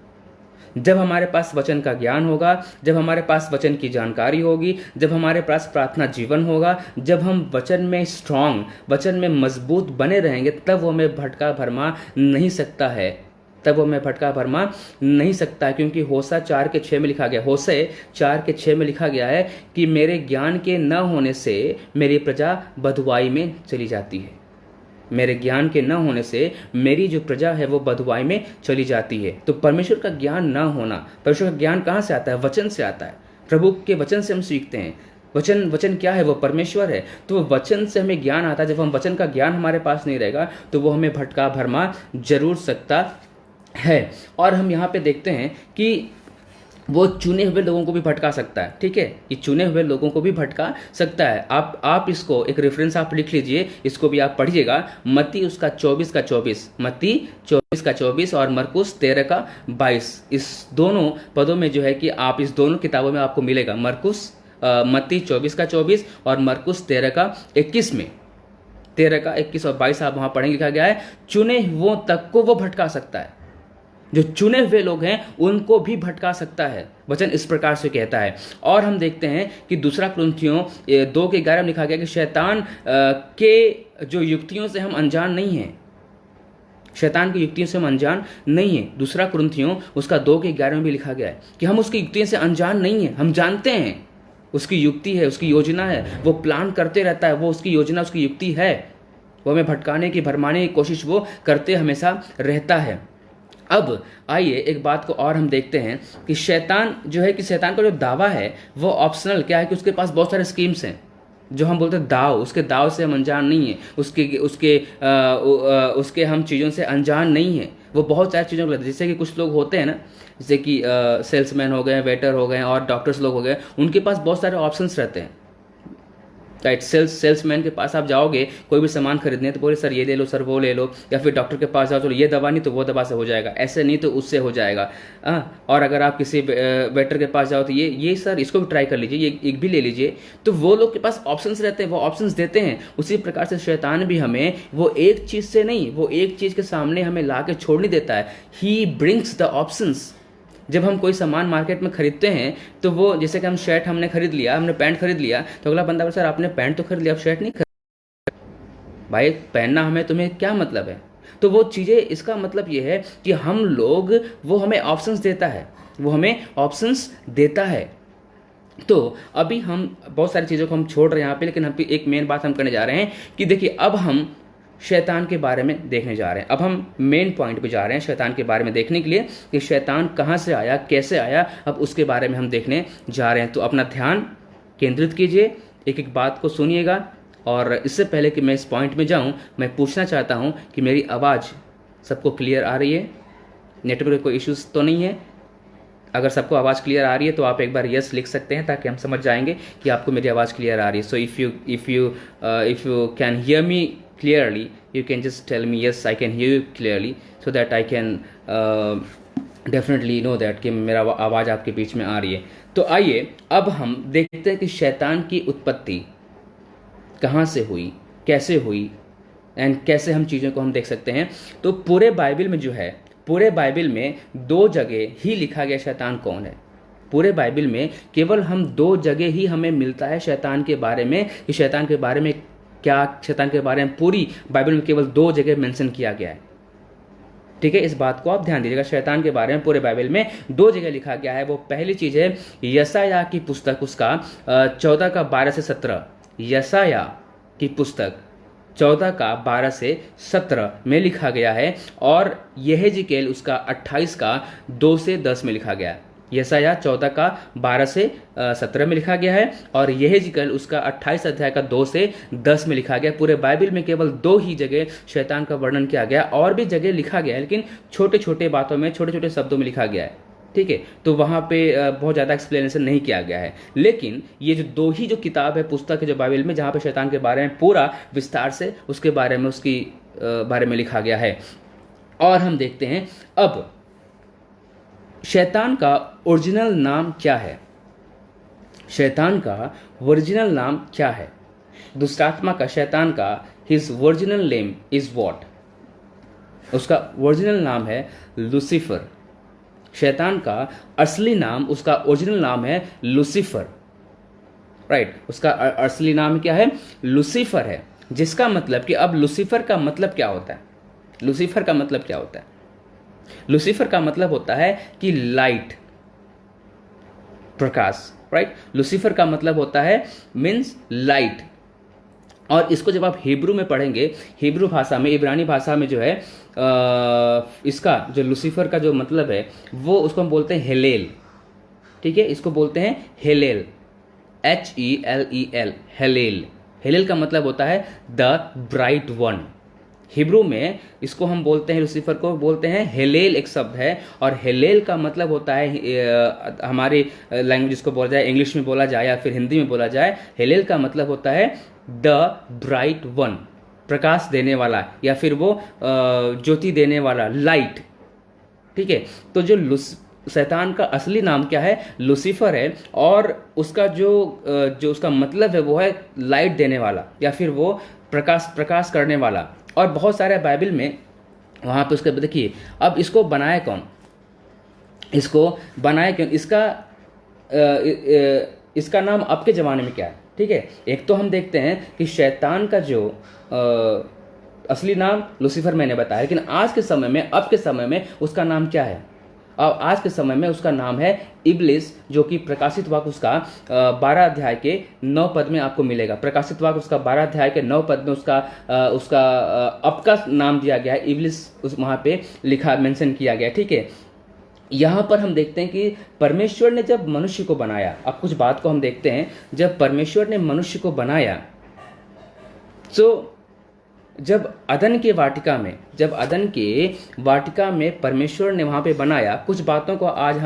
जब हमारे पास वचन का ज्ञान होगा, जब हमारे पास वचन की जानकारी होगी, जब हमारे पास प्रार्थना जीवन होगा, जब हम वचन में स्ट्रांग, वचन में मजबूत बने रहेंगे, तब वो हमें भटका भरमा नहीं सकता है, तब वो हमें भटका भरमा नहीं सकता है। क्योंकि होशे 4:6 में लिखा गया, होशे 4:6 में लिखा गया है कि मेरे ज्ञान के न होने से मेरी प्रजा बँधुआई में चली जाती है। मेरे ज्ञान के न होने से मेरी जो प्रजा है वो बँधुआई में चली जाती है। तो परमेश्वर का ज्ञान न होना, परमेश्वर का ज्ञान कहाँ से आता है? वचन से आता है। प्रभु के वचन से हम सीखते हैं। वचन क्या है? वो परमेश्वर है। तो वो वचन से हमें ज्ञान आता है। जब हम वचन का ज्ञान हमारे पास नहीं रहेगा तो वो हमें भटका भरमा जरूर सकता है। और हम यहाँ पे देखते हैं कि वो चुने हुए लोगों को भी भटका सकता है। ठीक है, ये चुने हुए लोगों को भी भटका सकता है। आप इसको एक रेफरेंस आप लिख लीजिए, इसको भी आप पढ़िएगा। मत्ती उसका 24:24, मत्ती 24:24 और मरकुस 13:22। इस दोनों पदों में जो है कि आप इस दोनों किताबों में आपको मिलेगा। मत्ती 24:24 और मरकुस 13:21 में 13:21 और 22 आप वहां पढ़ेंगे, लिखा गया है चुने हुओं तक को वो भटका सकता है। जो चुने हुए लोग हैं उनको भी भटका सकता है, वचन इस प्रकार से कहता है। और हम देखते हैं कि दूसरा कुरिन्थियों 2:11 में लिखा गया कि शैतान के जो युक्तियों से हम अनजान नहीं हैं, शैतान की युक्तियों से हम अनजान नहीं है। दूसरा कुरिन्थियों उसका 2:11 में भी लिखा गया है कि हम उसकी युक्तियों से अनजान नहीं है। हम जानते हैं उसकी युक्ति है, उसकी योजना है, वो प्लान करते रहता है, वो उसकी योजना, उसकी युक्ति है, वो हमें भटकाने की, भरमाने की कोशिश वो करते हमेशा रहता है। अब आइए एक बात को और हम देखते हैं कि शैतान का जो दावा है वो ऑप्शनल क्या है कि उसके पास बहुत सारे स्कीम्स हैं, जो हम बोलते हैं दाव, उसके दाव से हम अनजान नहीं है, उसके हम चीज़ों से अनजान नहीं है। वो बहुत सारी चीज़ों को लेते हैं। जैसे कि कुछ लोग होते हैं ना, जैसे कि सेल्समैन हो गए, वेटर हो गए और डॉक्टर्स लोग हो गए, उनके पास बहुत सारे ऑप्शंस रहते हैं। राइट, सेल्समैन के पास आप जाओगे कोई भी सामान खरीदने, तो बोले सर ये ले लो, सर वो ले लो, या फिर डॉक्टर के पास जाओ तो ये दवा नहीं तो वो दवा से हो जाएगा, ऐसे नहीं तो उससे हो जाएगा। और अगर आप किसी वेटर के पास जाओ तो ये सर इसको भी ट्राई कर लीजिए, ये एक भी ले लीजिए। तो वो लोग के पास ऑप्शंस रहते हैं, वो ऑप्शंस देते हैं। उसी प्रकार से शैतान भी हमें वो एक चीज़ से नहीं, वो एक चीज़ के सामने हमें ला के छोड़ नहीं देता है। He brings the options. जब हम कोई सामान मार्केट में खरीदते हैं तो वो, जैसे कि हम शर्ट हमने खरीद लिया, हमने पैंट खरीद लिया, तो अगला बंदा बोला सर आपने पैंट तो खरीद लिया, आप शर्ट नहीं खरीद। भाई पहनना हमें तुम्हें क्या मतलब है? तो वो चीज़ें, इसका मतलब ये है कि हम लोग, वो हमें ऑप्शंस देता है, वो हमें ऑप्शंस देता है। तो अभी हम बहुत सारी चीज़ों को हम छोड़ रहे हैं यहाँ पे, लेकिन हम पे एक मेन बात हम करने जा रहे हैं कि देखिए अब हम शैतान के बारे में देखने जा रहे हैं। अब हम मेन पॉइंट पे जा रहे हैं शैतान के बारे में देखने के लिए कि शैतान कहाँ से आया, कैसे आया, अब उसके बारे में हम देखने जा रहे हैं। तो अपना ध्यान केंद्रित कीजिए, एक एक बात को सुनिएगा। और इससे पहले कि मैं इस पॉइंट में जाऊँ, मैं पूछना चाहता हूँ कि मेरी आवाज़ सबको क्लियर आ रही है? नेटवर्क कोई इश्यूज़ तो नहीं है? अगर सबको आवाज़ क्लियर आ रही है तो आप एक बार यस लिख सकते हैं, ताकि हम समझ जाएंगे कि आपको मेरी आवाज़ क्लियर आ रही है। So if you can hear me clearly, you can just tell me yes, I can hear you clearly, so that I can definitely know that कि मेरा आवाज़ आपके बीच में आ रही है। तो आइए अब हम देखते हैं कि शैतान की उत्पत्ति कहाँ से हुई, कैसे हुई, एंड कैसे हम चीज़ों को हम देख सकते हैं। तो पूरे बाइबल में जो है, पूरे बाइबल में 2 जगह ही लिखा गया शैतान कौन है। पूरे बाइबल में केवल हम 2 जगह ही हमें मिलता है शैतान के बारे में, कि शैतान के बारे में क्या, शैतान के बारे में पूरी बाइबल में केवल 2 जगह मेंशन किया गया है। ठीक है, इस बात को आप ध्यान दीजिएगा। शैतान के बारे में पूरे बाइबल में 2 जगह लिखा गया है। वो पहली चीज़ है यशायाह की पुस्तक, उसका 14 का 12 से 17, यशायाह की पुस्तक 14 का 12 से 17 में लिखा गया है। और यहेजकेल उसका 28 का 2 से 10 में लिखा गया है। यशायाह 14 का 12 से 17 में लिखा गया है, और यहेजकेल उसका 28 अध्याय का 2 से 10 में लिखा गया। पूरे बाइबल में केवल 2 ही जगह शैतान का वर्णन किया गया, और भी जगह लिखा गया है, लेकिन छोटे छोटे बातों में, छोटे छोटे शब्दों में लिखा गया है। ठीक है, तो वहाँ पे बहुत ज़्यादा एक्सप्लेनेशन नहीं किया गया है। लेकिन ये जो 2 ही जो किताब है, पुस्तक है जो बाइबल में, जहाँ पे शैतान के बारे में पूरा विस्तार से उसके बारे में, उसकी बारे में लिखा गया है। और हम देखते हैं अब शैतान का ओरिजिनल नाम क्या है। शैतान का ओरिजिनल नाम क्या है? दुष्टात्मा का, शैतान का his original name is what? उसका ओरिजिनल नाम है लूसीफर। शैतान का असली नाम, उसका ओरिजिनल नाम है लूसीफर। राइट, उसका असली नाम क्या है? लूसीफर है। जिसका मतलब कि अब लूसीफर का मतलब क्या होता है? लूसीफर का मतलब क्या होता है? लूसीफर का मतलब होता है कि लाइट, प्रकाश। राइट, लूसीफर का मतलब होता है मीन्स लाइट। और इसको जब आप हिब्रू में पढ़ेंगे, हिब्रू भाषा में, इब्रानी भाषा में जो है इसका जो लूसीफर का जो मतलब है, वो उसको हम बोलते हैं हेलेल। ठीक है, इसको बोलते हैं हेलेल, HELEL, हेलेल। हेलेल का मतलब होता है द ब्राइट वन। हिब्रू में इसको हम बोलते हैं, लूसीफर को बोलते हैं हेलेल, एक शब्द है। और हेलेल का मतलब होता है, हमारी लैंग्वेज इसको बोला जाए, इंग्लिश में बोला जाए या फिर हिंदी में बोला जाए, हेलेल का मतलब होता है द ब्राइट वन, प्रकाश देने वाला, या फिर वो ज्योति देने वाला, लाइट। ठीक है, तो जो शैतान का असली नाम क्या है? लूसीफर है। और उसका जो उसका मतलब है वो है लाइट देने वाला, या फिर वो प्रकाश करने वाला। और बहुत सारे बाइबल में वहाँ पे उसके देखिए, अब इसको बनाया कौन? इसको बनाया क्यों? इसका नाम अब के ज़माने में क्या है? ठीक है, एक तो हम देखते हैं कि शैतान का जो असली नाम लूसीफर मैंने बताया, लेकिन आज के समय में, अब के समय में उसका नाम क्या है? अब आज के समय में उसका नाम है इब्लिस, जो कि प्रकाशित वाक्य उसका 12 अध्याय के 9 पद में आपको मिलेगा। प्रकाशित वाक्य उसका 12 अध्याय के 9 पद में उसका अब का नाम दिया गया है, इब्लिस उस वहाँ पे लिखा, मेंशन किया गया। ठीक है, यहाँ पर हम देखते हैं कि परमेश्वर ने जब मनुष्य को बनाया, अब कुछ बात को हम देखते हैं, जब परमेश्वर ने मनुष्य को बनाया, तो जब अदन के वाटिका में परमेश्वर ने वहाँ पे बनाया, कुछ बातों को आज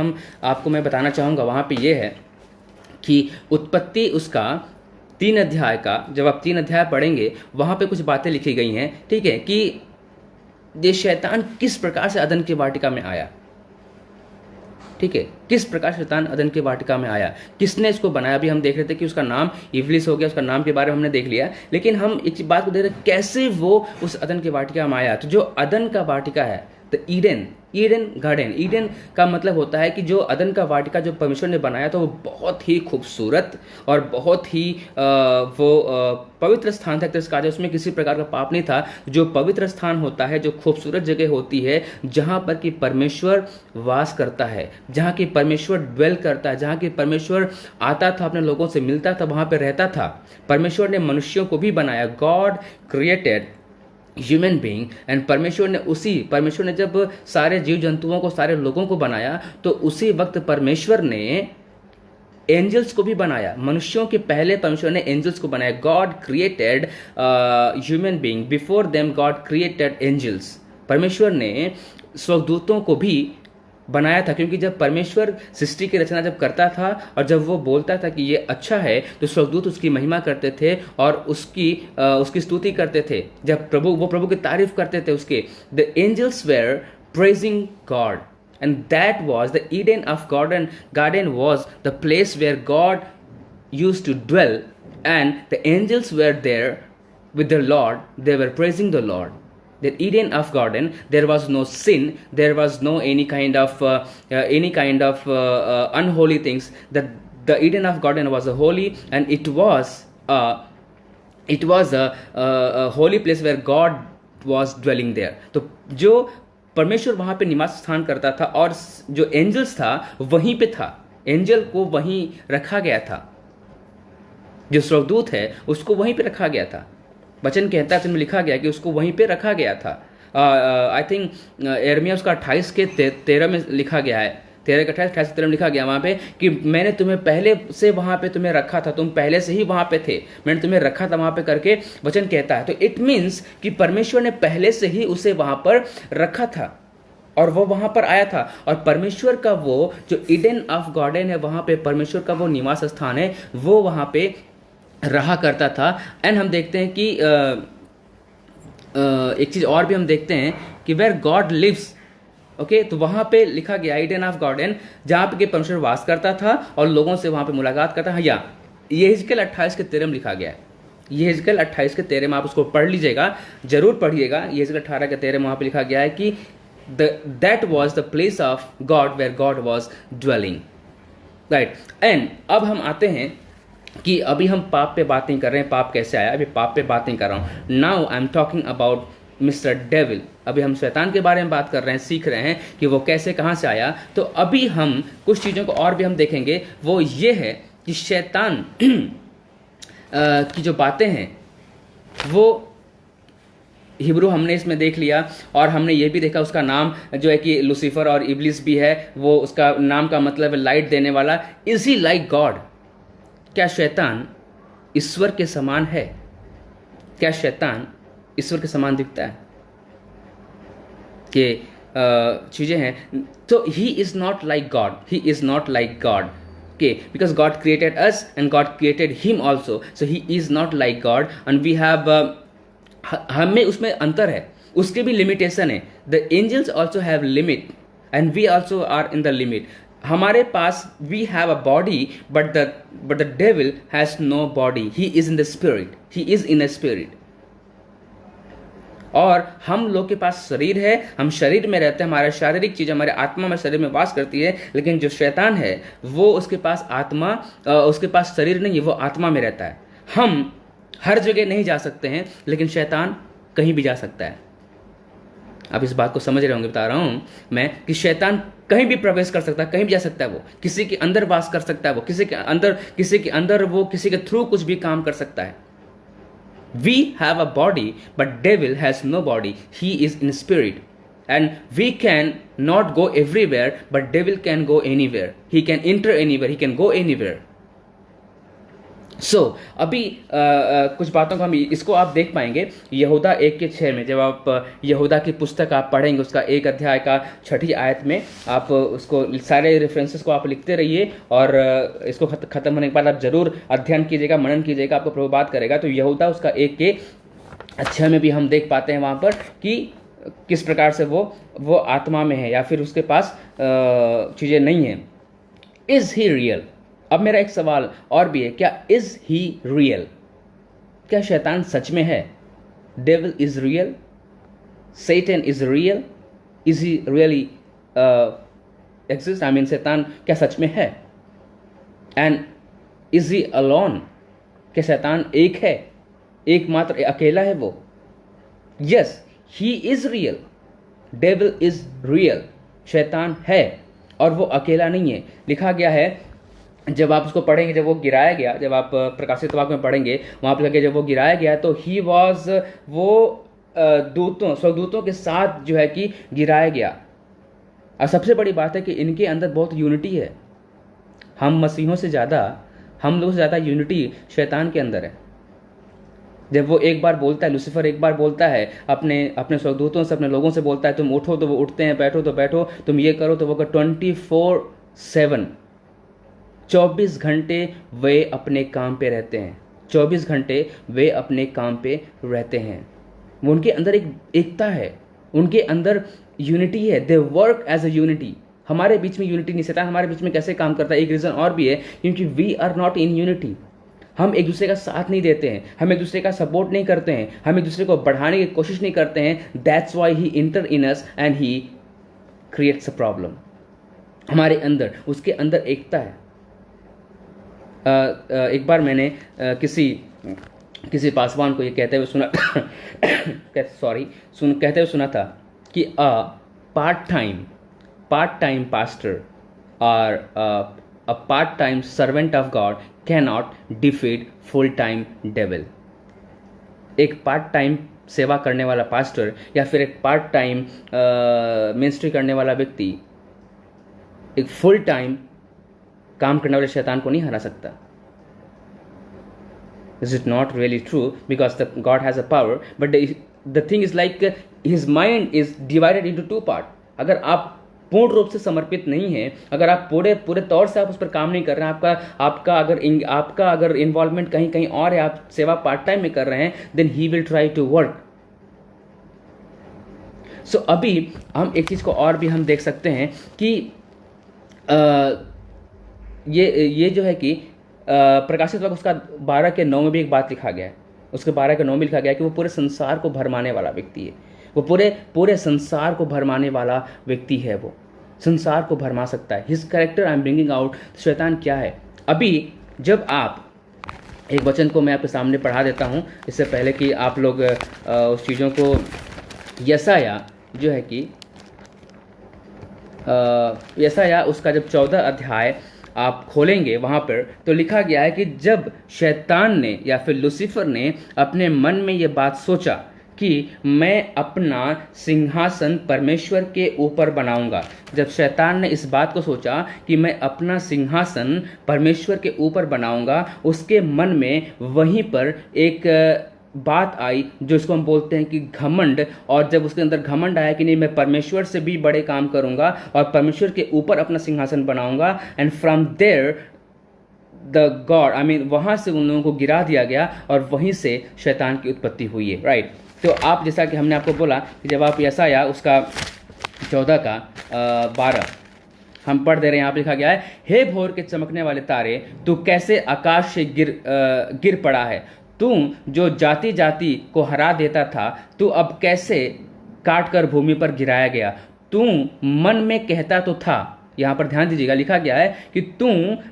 आपको मैं बताना चाहूँगा। वहाँ पे ये है कि उत्पत्ति उसका 3 अध्याय का, जब आप 3 अध्याय पढ़ेंगे, वहाँ पे कुछ बातें लिखी गई हैं। ठीक है, कि ये शैतान किस प्रकार से अदन की वाटिका में आया। ठीक है, किस प्रकार शैतान अदन की वाटिका में आया, किसने इसको बनाया। अभी हम देख रहे थे कि उसका नाम इब्लिस हो गया, उसका नाम के बारे में हमने देख लिया, लेकिन हम एक बात को देख रहे हैं कैसे वो उस अदन की वाटिका में आया। तो जो अदन का वाटिका है, द ईडन गार्डन। ईडन का मतलब होता है कि जो अदन का वाटिका जो परमेश्वर ने बनाया था वो बहुत ही खूबसूरत और बहुत ही पवित्र स्थान था। तो इसका उसमें किसी प्रकार का पाप नहीं था। जो पवित्र स्थान होता है, जो खूबसूरत जगह होती है, जहाँ पर कि परमेश्वर वास करता है, जहाँ की परमेश्वर ड्वेल करता है, जहाँ की परमेश्वर आता था, अपने लोगों से मिलता था, वहाँ पर रहता था। परमेश्वर ने मनुष्यों को भी बनाया। God created human being and परमेश्वर ने जब सारे जीव जंतुओं को, सारे लोगों को बनाया, तो उसी वक्त परमेश्वर ने एंजल्स को भी बनाया। मनुष्यों के पहले परमेश्वर ने एंजल्स को बनाया। God created human being before them, God created angels. परमेश्वर ने स्वर्गदूतों को भी बनाया था, क्योंकि जब परमेश्वर सृष्टि की रचना जब करता था और जब वो बोलता था कि ये अच्छा है, तो स्वर्गदूत उसकी महिमा करते थे और उसकी स्तुति करते थे। जब वो प्रभु की तारीफ करते थे उसके, the angels were praising God, and that was the Eden of garden was the place where God used to dwell, and the angels were there with the Lord, they were praising the Lord. The Eden of garden, there was no sin, there was no any kind of unholy things. The Eden of garden was a holy, and it was a holy place where God was dwelling there. तो जो परमेश्वर वहाँ पे निवास स्थान करता था, और जो एंजल्स था वहीं पे था। एंजल को वहीं रखा गया था, जो स्वर्गदूत है उसको वहीं पे रखा गया था। वचन कहता है, उसमें लिखा गया कि उसको वहीं पे रखा गया था। आई थिंक यिर्मयाह उसका 28 के 13 में लिखा गया है। 13 के 28 के 13 में लिखा गया वहाँ पे कि मैंने तुम्हें पहले से वहाँ पे तुम्हें रखा था, तुम पहले से ही वहाँ पे थे, मैंने तुम्हें रखा था वहाँ पे करके वचन कहता है। तो इट मीन्स कि परमेश्वर ने पहले से ही उसे वहाँ पर रखा था और वो वहाँ पर आया था। और परमेश्वर का वो जो ईडन ऑफ गार्डन है, वहाँ पे परमेश्वर का वो निवास स्थान है, वो वहाँ पे रहा करता था। एंड हम देखते हैं कि एक चीज़ और भी हम देखते हैं कि वेयर गॉड लिव्स, ओके, तो वहाँ पे लिखा गया ईडन ऑफ गार्डन, जहाँ पे परमेश्वर वास करता था और लोगों से वहाँ पे मुलाकात करता है। या यहेजकेल 28 के 13 में लिखा गया है। यहेजकेल 28 के 13 में आप उसको पढ़ लीजिएगा, जरूर पढ़िएगा। यहेजकेल 18 के 13 में वहाँ पे लिखा गया है कि that was the place of God where God was dwelling, right. And अब हम आते हैं कि अभी हम पाप पे बात नहीं कर रहे हैं, पाप कैसे आया, अभी पाप पे बात नहीं कर रहा हूँ। Now I am talking about mister devil. अभी हम शैतान के बारे में बात कर रहे हैं, सीख रहे हैं कि वो कैसे, कहाँ से आया। तो अभी हम कुछ चीज़ों को और भी हम देखेंगे। वो ये है कि शैतान की जो बातें हैं वो हिब्रू हमने इसमें देख लिया, और हमने ये भी देखा उसका नाम जो है कि लूसीफर और इब्लिस भी है। वो उसका नाम का मतलब है लाइट देने वाला। Is he like God? क्या शैतान ईश्वर के समान है? क्या शैतान ईश्वर के समान दिखता है? कि चीजें हैं। तो he is not like God, he is not like God, okay, because God created us and God created him also, so he is not like God, and we have हमें उसमें अंतर है, उसके भी लिमिटेशन है। The angels also have limit and we also are in the limit. हमारे पास we have a body, but the devil has no body. He is in the spirit. He is in a spirit. और हम लोग के पास शरीर है, हम शरीर में रहते हैं, हमारा शारीरिक चीज हमारे आत्मा में शरीर में वास करती है। लेकिन जो शैतान है वो उसके पास आत्मा, उसके पास शरीर नहीं है, वो आत्मा में रहता है। हम हर जगह नहीं जा सकते हैं, लेकिन शैतान कहीं भी जा सकता है। आप इस बात को समझ रहे होंगे, बता रहा हूं मैं कि शैतान कहीं भी प्रवेश कर सकता है, कहीं भी जा सकता है। वो किसी के अंदर वास कर सकता है, वो किसी के अंदर वो किसी के थ्रू कुछ भी काम कर सकता है। We have a body, but devil has no body. He is in spirit, and we can not go everywhere, but devil can go anywhere. He can enter anywhere. He can go anywhere. So अभी कुछ बातों को हम इसको आप देख पाएंगे यहूदा 1:6 में। जब आप यहूदा की पुस्तक आप पढ़ेंगे, उसका 1 अध्याय का 6 आयत में आप उसको सारे रेफरेंसेस को आप लिखते रहिए, और इसको खत्म होने के बाद आप जरूर अध्ययन कीजिएगा, मनन कीजिएगा, आपको प्रभु बात करेगा। तो यहूदा उसका 1:6 में भी हम देख पाते हैं वहाँ पर कि किस प्रकार से वो आत्मा में है या फिर उसके पास चीज़ें नहीं हैं। Is he real? अब मेरा एक सवाल और भी है, क्या इज ही रियल? क्या शैतान सच में है? Devil is real? Satan is real? Is he really exist, I mean शैतान क्या सच में है? एंड इज ही अलोन, क्या शैतान एक है, एकमात्र अकेला है वो? Yes, he is real, devil is real, शैतान है और वो अकेला नहीं है। लिखा गया है, जब आप उसको पढ़ेंगे, जब वो गिराया गया, जब आप प्रकाशित वाक्य में पढ़ेंगे, वहाँ पर लिखा गया जब वो गिराया गया तो ही वॉज, वो स्वर्गदूतों के साथ जो है कि गिराया गया। और सबसे बड़ी बात है कि इनके अंदर बहुत यूनिटी है। हम मसीहों से ज़्यादा, हम लोगों से ज़्यादा यूनिटी शैतान के अंदर है। जब वो एक बार बोलता है, लूसीफर एक बार बोलता है अपने अपने स्वर्गदूतों से, अपने लोगों से बोलता है, तुम उठो तो वो उठते हैं, बैठो तो बैठो, तुम ये करो तो वो कर, 24/7 24 घंटे वे अपने काम पे रहते हैं। 24 घंटे वे अपने काम पे रहते हैं। वो उनके अंदर एक एकता है, उनके अंदर यूनिटी है। They work as a unity. हमारे बीच में यूनिटी नहीं। शैतान हमारे बीच में कैसे काम करता है? एक रीज़न और भी है, क्योंकि we are not in unity. हम एक दूसरे का साथ नहीं देते हैं, हम एक दूसरे का सपोर्ट नहीं करते हैं, हम एक दूसरे को बढ़ाने की कोशिश नहीं करते हैं। That's why he inter in us and he creates a problem. हमारे अंदर, उसके अंदर एकता है। एक बार मैंने किसी पासवान को ये कहते हुए सुना कहते हुए सुना था कि पार्ट टाइम पास्टर और a part-time servant of God cannot defeat full-time devil। एक पार्ट टाइम सेवा करने वाला पास्टर या फिर एक पार्ट टाइम मिनिस्ट्री करने वाला व्यक्ति एक फुल टाइम काम करने वाले शैतान को नहीं हरा सकता। Is it not really true? Because God has a power, but the thing is like his mind is divided into two parts। अगर आप पूर्ण रूप से समर्पित नहीं है, अगर आप पूरे तौर से आप उस पर काम नहीं कर रहे हैं, आपका अगर इन्वॉल्वमेंट कहीं कहीं और है, आप सेवा पार्ट टाइम में कर रहे हैं, then he will try to work. So अभी हम एक चीज को और भी हम देख सकते हैं कि ये जो है कि प्रकाशित वाक्य उसका 12:9 में भी एक बात लिखा गया है। उसके 12:9 में लिखा गया है कि वो पूरे संसार को भरमाने वाला व्यक्ति है। वो पूरे संसार को भरमाने वाला व्यक्ति है। वो संसार को भरमा सकता है। His character I am bringing out. शैतान क्या है? अभी जब आप एक वचन को मैं आपके सामने पढ़ा देता हूँ, इससे पहले कि आप लोग उस चीज़ों को, यसाया जो है कि यसाया उसका जब 14 अध्याय आप खोलेंगे वहाँ पर तो लिखा गया है कि जब शैतान ने या फिर लूसीफर ने अपने मन में ये बात सोचा कि मैं अपना सिंहासन परमेश्वर के ऊपर बनाऊंगा, जब शैतान ने इस बात को सोचा कि मैं अपना सिंहासन परमेश्वर के ऊपर बनाऊंगा, उसके मन में वहीं पर एक बात आई जो इसको हम बोलते हैं कि घमंड। और जब उसके अंदर घमंड आया कि नहीं, मैं परमेश्वर से भी बड़े काम करूंगा और परमेश्वर के ऊपर अपना सिंहासन बनाऊंगा, and from there the God, I mean वहां से उन लोगों को गिरा दिया गया और वहीं से शैतान की उत्पत्ति हुई है। राइट। तो आप जैसा कि हमने आपको बोला कि जब आप यसाया उसका 14 का 12 हम पढ़ दे रहे हैं, यहाँ पे लिखा गया है, हे भोर के चमकने वाले तारे, तू कैसे आकाश से गिर पड़ा है। तू जो जाति जाति को हरा देता था, तू अब कैसे काट कर भूमि पर गिराया गया। तू मन में कहता तो था, यहाँ पर ध्यान दीजिएगा, लिखा गया है कि तू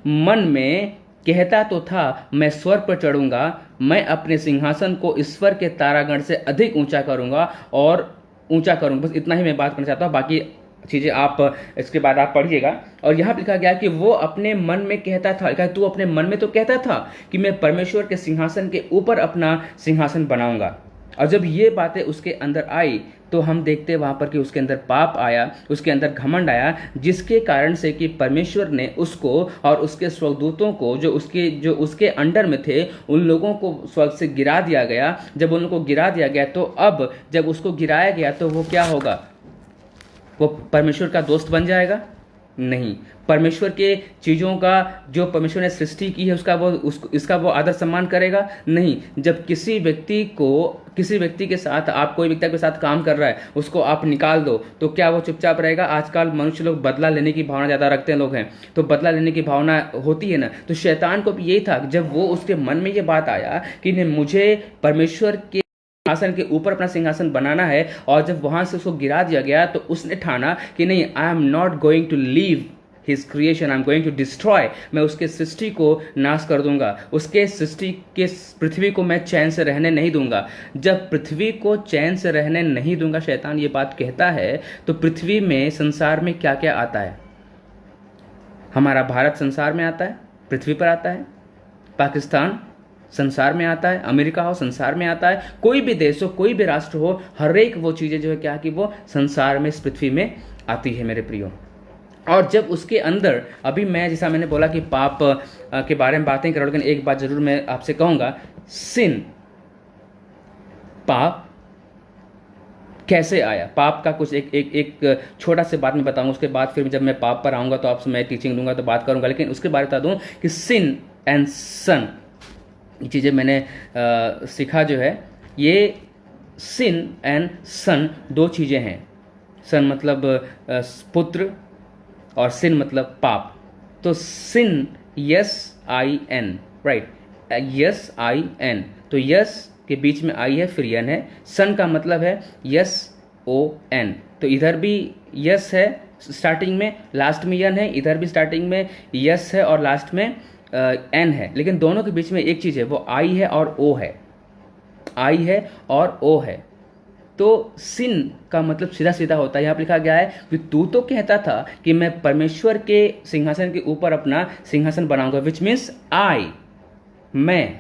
मन में कहता तो था, मैं स्वर्ग पर चढ़ूंगा, मैं अपने सिंहासन को ईश्वर के तारागण से अधिक ऊंचा करूंगा और ऊंचा करूंगा। बस इतना ही मैं बात करना चाहता हूँ, बाकी चीज़ें आप इसके बाद आप पढ़िएगा। और यहाँ लिखा गया कि वो अपने मन में कहता था, लिखा तू अपने मन में तो कहता था कि मैं परमेश्वर के सिंहासन के ऊपर अपना सिंहासन बनाऊंगा। और जब ये बातें उसके अंदर आई तो हम देखते हैं वहाँ पर कि उसके अंदर पाप आया, उसके अंदर घमंड आया, जिसके कारण से कि परमेश्वर ने उसको और उसके स्वर्गदूतों को जो उसके अंडर में थे, उन लोगों को स्वर्ग से गिरा दिया गया। जब उन लोगों को गिरा दिया गया तो अब जब उसको गिराया गया तो वो क्या होगा? वो परमेश्वर का दोस्त बन जाएगा? नहीं। परमेश्वर के चीज़ों का जो परमेश्वर ने सृष्टि की है इसका वो आदर सम्मान करेगा? नहीं। जब किसी व्यक्ति के साथ आप कोई व्यक्ति के साथ काम कर रहा है, उसको आप निकाल दो तो क्या वो चुपचाप रहेगा? आजकल मनुष्य लोग बदला लेने की भावना ज़्यादा रखते हैं, लोग हैं तो बदला लेने की भावना होती है ना। तो शैतान को भी यही था, जब वो उसके मन में ये बात आया कि मुझे परमेश्वर के सिंहासन के ऊपर अपना सिंहासन बनाना है, और जब वहां से उसको गिरा दिया गया तो उसने ठाना कि नहीं, I am not going to leave his creation, I am going to destroy, मैं उसके सृष्टि को नाश कर दूंगा, उसके सृष्टि के पृथ्वी को मैं चैन से रहने नहीं दूंगा। जब पृथ्वी को चैन से रहने नहीं दूंगा, शैतान ये बात कहता है, तो पृथ्वी में, संसार में क्या क्या आता है? हमारा भारत संसार में आता है, पृथ्वी पर आता है, पाकिस्तान संसार में आता है, अमेरिका हो संसार में आता है, कोई भी देश हो, कोई भी राष्ट्र हो, हर एक वो चीज़ें जो है क्या कि वो संसार में, इस पृथ्वी में आती है मेरे प्रियो। और जब उसके अंदर, अभी मैं जैसा मैंने बोला कि पाप के बारे में बातें कर रहा हूं, लेकिन एक बात जरूर मैं आपसे कहूंगा, सिन, पाप कैसे आया, पाप का कुछ एक छोटा सा बात मैं बताऊंगा, उसके बाद फिर जब मैं पाप पर आऊंगा तो आपसे मैं टीचिंग दूंगा तो बात करूंगा, लेकिन उसके बारे में बता दूं कि सिन एंड सन, ये चीज़ें मैंने सीखा जो है, ये सिन एंड सन दो चीज़ें हैं। सन मतलब पुत्र और सिन मतलब पाप। तो सिन SIN, राइट, SIN, तो यस के बीच में आई है, फिर यन है। सन का मतलब है SON, तो इधर भी यस है स्टार्टिंग में, लास्ट में यन है, इधर भी स्टार्टिंग में यस है और लास्ट में एन है, लेकिन दोनों के बीच में एक चीज़ है, वो आई है और ओ है, आई है और ओ है। तो सिन का मतलब सीधा सीधा होता है, यहाँ पर लिखा गया है कि तू तो कहता था कि मैं परमेश्वर के सिंहासन के ऊपर अपना सिंहासन बनाऊंगा, विच मीन्स आई, मैं।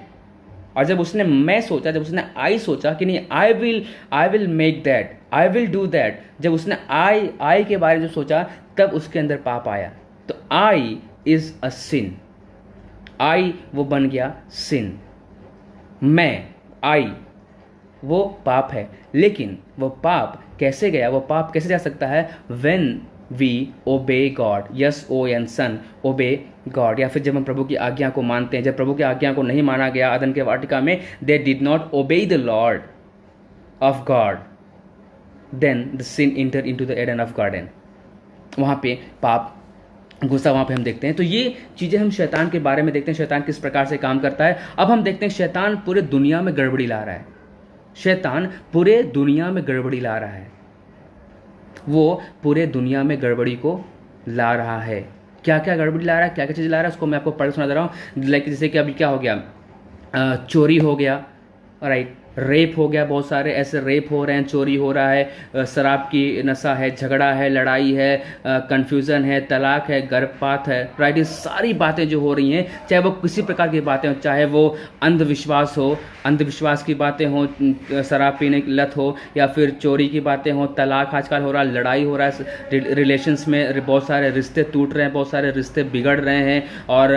और जब उसने मैं सोचा, जब उसने आई सोचा कि नहीं, I will make that, I will do that, जब उसने आई के बारे में सोचा, तब उसके अंदर पाप आया। तो आई इज अ सिन, आई वो बन गया सिन, मैं, आई वो पाप है। लेकिन वो पाप कैसे गया, वो पाप कैसे जा सकता है? When we obey God, SON, son, obey God, या फिर जब हम प्रभु की आज्ञा को मानते हैं। जब प्रभु की आज्ञा को नहीं माना गया अदन के वाटिका में, they did not obey the Lord of God, then the sin enter into the Eden of garden, वहां पे पाप गुस्सा वहां पे हम देखते हैं। तो ये चीजें हम शैतान के बारे में देखते हैं, शैतान किस प्रकार से काम करता है। अब हम देखते हैं शैतान पूरे दुनिया में गड़बड़ी ला रहा है, शैतान पूरे दुनिया में गड़बड़ी ला रहा है, वो पूरे दुनिया में गड़बड़ी को ला रहा है। क्या क्या गड़बड़ी ला रहा है, क्या क्या चीज़ ला रहा है, उसको मैं आपको पढ़ सुना दे रहा हूँ। लाइक जैसे कि अभी क्या हो गया, चोरी हो गया, राइट, रेप हो गया, बहुत सारे ऐसे रेप हो रहे हैं, चोरी हो रहा है, शराब की नशा है, झगड़ा है, लड़ाई है, कन्फ्यूज़न है, तलाक है, गर्भपात है, राइट। ये सारी बातें जो हो रही हैं, चाहे वो किसी प्रकार की बातें हो, चाहे वो अंधविश्वास हो, अंधविश्वास की बातें हो, शराब पीने की लत हो, या फिर चोरी की बातें हो, तलाक आजकल हो रहा है, लड़ाई हो रहा है, रिलेशंस में बहुत सारे रिश्ते टूट रहे हैं, बहुत सारे रिश्ते बिगड़ रहे हैं, और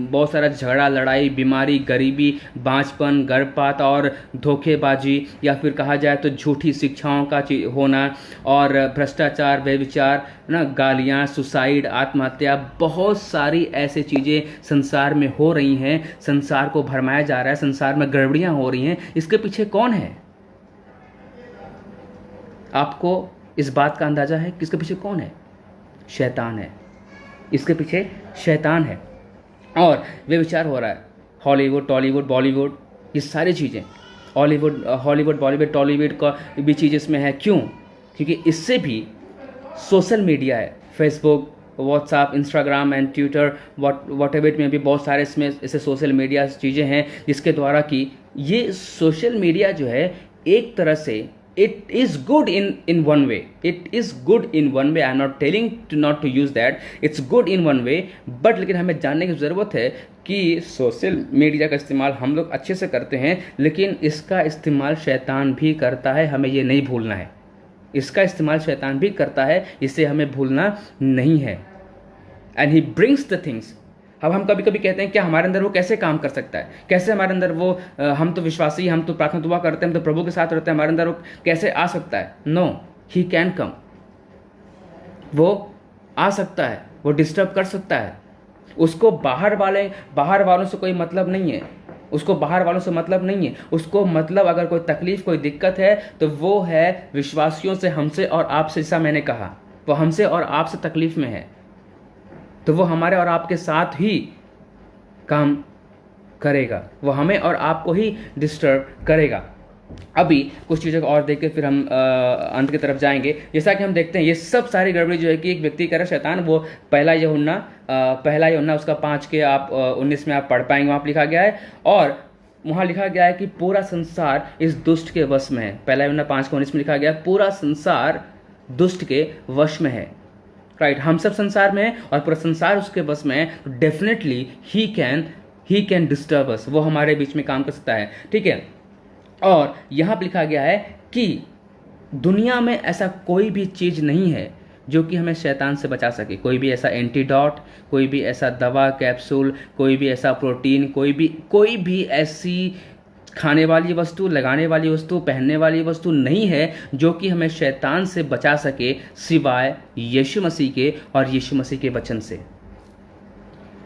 बहुत सारा झगड़ा, लड़ाई, बीमारी, गरीबी, बांझपन, गर्भपात और धोखेबाजी, या फिर कहा जाए तो झूठी शिक्षाओं का होना, और भ्रष्टाचार, व्यभिचार ना, गालियाँ, सुसाइड, आत्महत्या, बहुत सारी ऐसी चीज़ें संसार में हो रही हैं। संसार को भरमाया जा रहा है, संसार में गड़बड़ियाँ हो रही हैं। इसके पीछे कौन है? आपको इस बात का अंदाजा है कि इसके पीछे कौन है? शैतान है, इसके पीछे शैतान है। और व्यभिचार हो रहा है, हॉलीवुड, टॉलीवुड, बॉलीवुड, ये सारी चीज़ें, हॉलीवुड, बॉलीवुड, टॉलीवुड का भी चीज़ इसमें है। क्यों? क्योंकि इससे भी सोशल मीडिया है, Facebook, WhatsApp, Instagram and Twitter, what ever में भी बहुत सारे इसमें ऐसे सोशल मीडिया चीज़ें हैं जिसके द्वारा कि ये सोशल मीडिया जो है एक तरह से it is good in one way, it is good in one way, I am not telling to not to use that, it's good in one way, but लेकिन हमें जानने की ज़रूरत है कि सोशल मीडिया का इस्तेमाल हम लोग अच्छे से करते हैं, लेकिन इसका इस्तेमाल शैतान भी करता है, हमें ये नहीं भूलना है। इसका इस्तेमाल शैतान भी करता है, इसे हमें भूलना नहीं है। And he brings the things. अब हम कभी कभी कहते हैं क्या हमारे अंदर वो कैसे काम कर सकता है, कैसे हमारे अंदर वो हम तो विश्वासी, हम तो प्रार्थना दुआ करते हैं, हम तो प्रभु के साथ रहते हैं, हमारे अंदर वो कैसे आ सकता है? नो, ही कैन कम, वो आ सकता है, वो डिस्टर्ब कर सकता है। उसको बाहर वालों से कोई मतलब नहीं है, उसको बाहर वालों से मतलब नहीं है। उसको मतलब अगर कोई तकलीफ, कोई दिक्कत है तो वो है विश्वासियों से, हमसे और आपसे। जैसा मैंने कहा, वो हमसे और आपसे तकलीफ में है, तो वो हमारे और आपके साथ ही काम करेगा, वो हमें और आपको ही डिस्टर्ब करेगा। अभी कुछ चीज़ों को और देख के फिर हम अंत की तरफ जाएंगे। जैसा कि हम देखते हैं ये सब सारी गड़बड़ी जो है कि एक व्यक्ति कर रहा है शैतान, वो पहला यूहन्ना उसका 5 के आप 19 में आप पढ़ पाएंगे, वहाँ पे लिखा गया है। और वहाँ लिखा गया है कि पूरा संसार इस दुष्ट के वश में है। पहला यूहन्ना 5 के 19 में लिखा गया है पूरा संसार दुष्ट के वश में है। राइट, हम सब संसार में हैं और पूरा संसार उसके वश में है, तो definitely he can disturb us, वो हमारे बीच में काम कर सकता है। ठीक है, और यहाँ पर लिखा गया है कि दुनिया में ऐसा कोई भी चीज़ नहीं है जो कि हमें शैतान से बचा सके। कोई भी ऐसा एंटीडॉट, कोई भी ऐसा दवा कैप्सूल, कोई भी ऐसा प्रोटीन, कोई भी ऐसी खाने वाली वस्तु, लगाने वाली वस्तु, पहनने वाली वस्तु नहीं है जो कि हमें शैतान से बचा सके, सिवाय यीशु मसीह के और यीशु मसीह के वचन से।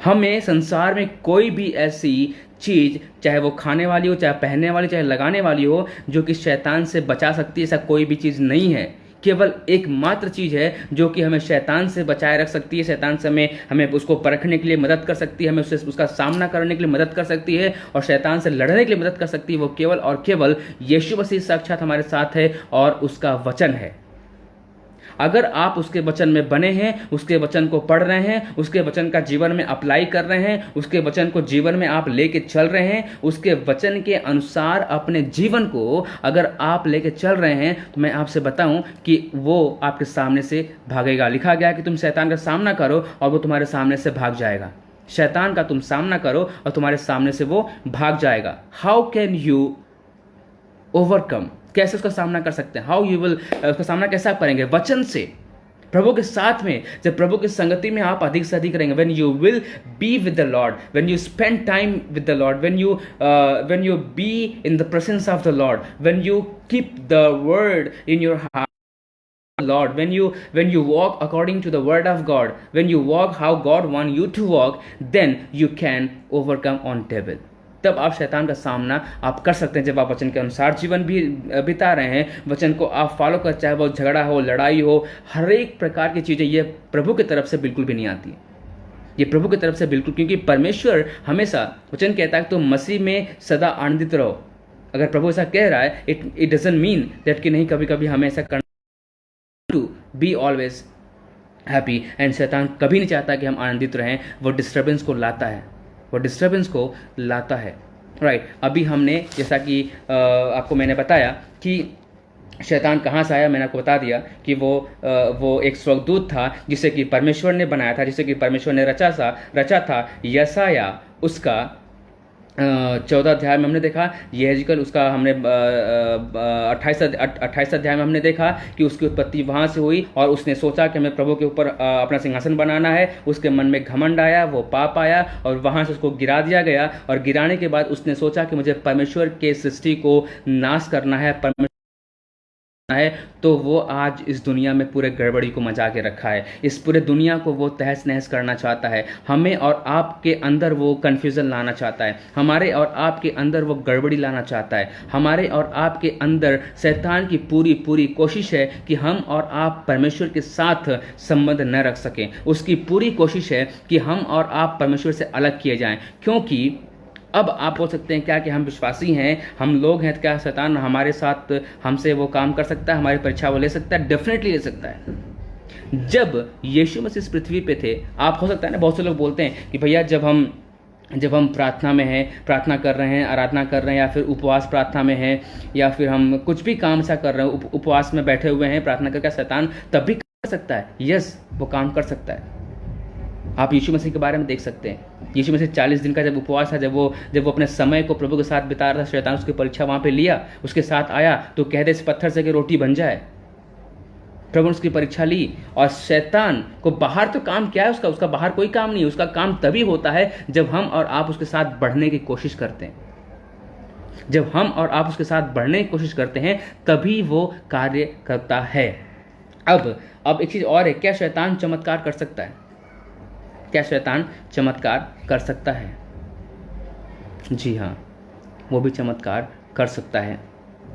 हमें संसार में कोई भी ऐसी चीज़, चाहे वो खाने वाली हो, चाहे पहनने वाली, चाहे लगाने वाली हो, जो कि शैतान से बचा सकती है, ऐसा कोई भी चीज़ नहीं है। केवल एकमात्र चीज़ है जो कि हमें शैतान से बचाए रख सकती है, शैतान से हमें उसको परखने के लिए मदद कर सकती है, हमें उसका सामना करने के लिए मदद कर सकती है और शैतान से लड़ने के लिए मदद कर सकती है। वो केवल और केवल यीशु मसीह साक्षात हमारे साथ है और उसका वचन है। अगर आप उसके वचन में बने हैं, उसके वचन को पढ़ रहे हैं, उसके वचन का जीवन में अप्लाई कर रहे हैं, उसके वचन को जीवन में आप लेके चल रहे हैं, उसके वचन के अनुसार अपने जीवन को अगर आप लेके चल रहे हैं, तो मैं आपसे बताऊं कि वो आपके सामने से भागेगा। लिखा गया है कि तुम शैतान का सामना करो और वो तुम्हारे सामने से भाग जाएगा। शैतान का तुम सामना करो और तुम्हारे सामने से वो भाग जाएगा। हाउ कैन यू ओवरकम, कैसे उसका सामना कर सकते हैं? हाउ यू विल, उसका सामना कैसे आप करेंगे? वचन से, प्रभु के साथ में, जब प्रभु की संगति में आप अधिक से अधिक रहेंगे। When you will be with the Lord, when you spend time with the Lord, when you be in the presence of the Lord, when you keep the word in your heart, Lord, when you walk according to the word of God, when you walk how God wants you to walk, then you can overcome on devil. तब आप शैतान का सामना आप कर सकते हैं, जब आप वचन के अनुसार जीवन भी बिता रहे हैं, वचन को आप फॉलो कर, चाहे वो झगड़ा हो, लड़ाई हो, हर एक प्रकार की चीज़ें ये प्रभु की तरफ से बिल्कुल भी नहीं आती है। ये प्रभु की तरफ से बिल्कुल, क्योंकि परमेश्वर हमेशा, वचन कहता है तो मसीह में सदा आनंदित रहो। अगर प्रभु ऐसा कह रहा है, इट डजंट मीन दैट कि नहीं कभी कभी हमें ऐसा करना, to be always happy. And शैतान कभी नहीं चाहता कि हम आनंदित रहें, वो डिस्टर्बेंस को लाता है, वो डिस्टर्बेंस को लाता है। राइट, अभी हमने जैसा कि आपको मैंने बताया कि शैतान कहाँ से आया, मैंने आपको बता दिया कि वो एक स्वर्गदूत था जिसे कि परमेश्वर ने बनाया था, जिसे कि परमेश्वर ने रचा था। यशाया उसका 14 अध्याय में हमने देखा, यहेजकेल उसका हमने 28 अध्याय में हमने देखा कि उसकी उत्पत्ति वहाँ से हुई और उसने सोचा कि हमें प्रभु के ऊपर अपना सिंहासन बनाना है। उसके मन में घमंड आया, वो पाप आया और वहाँ से उसको गिरा दिया गया। और गिराने के बाद उसने सोचा कि मुझे परमेश्वर के सृष्टि को नाश करना है, है, तो वो आज इस दुनिया में पूरे गड़बड़ी को मचा के रखा है। इस पूरे दुनिया को वो तहस नहस करना चाहता है। हमें और आपके अंदर वो कन्फ्यूज़न लाना चाहता है, हमारे और आपके अंदर वो गड़बड़ी लाना चाहता है। हमारे और आपके अंदर शैतान की पूरी कोशिश है कि हम और आप परमेश्वर के साथ संबंध न रख सकें। उसकी पूरी कोशिश है कि हम और आप परमेश्वर से अलग किए जाएं। क्योंकि अब आप बोल सकते हैं क्या कि हम विश्वासी हैं, हम लोग हैं, तो क्या शैतान हमारे साथ, हमसे वो काम कर सकता है, हमारी परीक्षा वो ले सकता है? डेफिनेटली ले सकता है। जब यीशु मसीह इस पृथ्वी पे थे, आप हो सकता है ना, बहुत से लोग बोलते हैं कि भैया जब हम प्रार्थना में हैं, प्रार्थना कर रहे हैं, आराधना कर रहे हैं, या फिर उपवास प्रार्थना में हैं, या फिर हम कुछ भी काम ऐसा कर रहे हैं, उपवास में बैठे हुए हैं, प्रार्थना करके शैतान तब भी कर सकता है? यस, वो काम कर सकता है। आप यीशु मसीह के बारे में देख सकते हैं। यीशु मसीह 40 दिन का जब उपवास था, जब वो अपने समय को प्रभु के साथ बिता रहा था, शैतान उसकी परीक्षा वहाँ पे लिया, उसके साथ आया तो कह दे इस पत्थर से कि रोटी बन जाए। प्रभु ने उसकी परीक्षा ली और शैतान को बाहर तो काम क्या है उसका बाहर कोई काम नहीं है। उसका काम तभी होता है जब हम और आप उसके साथ बढ़ने की कोशिश करते हैं। जब हम और आप उसके साथ बढ़ने की कोशिश करते हैं तभी वो कार्य करता है। अब एक चीज़ और है, क्या शैतान चमत्कार कर सकता है? क्या शैतान चमत्कार कर सकता है? जी हाँ, वो भी चमत्कार कर सकता है।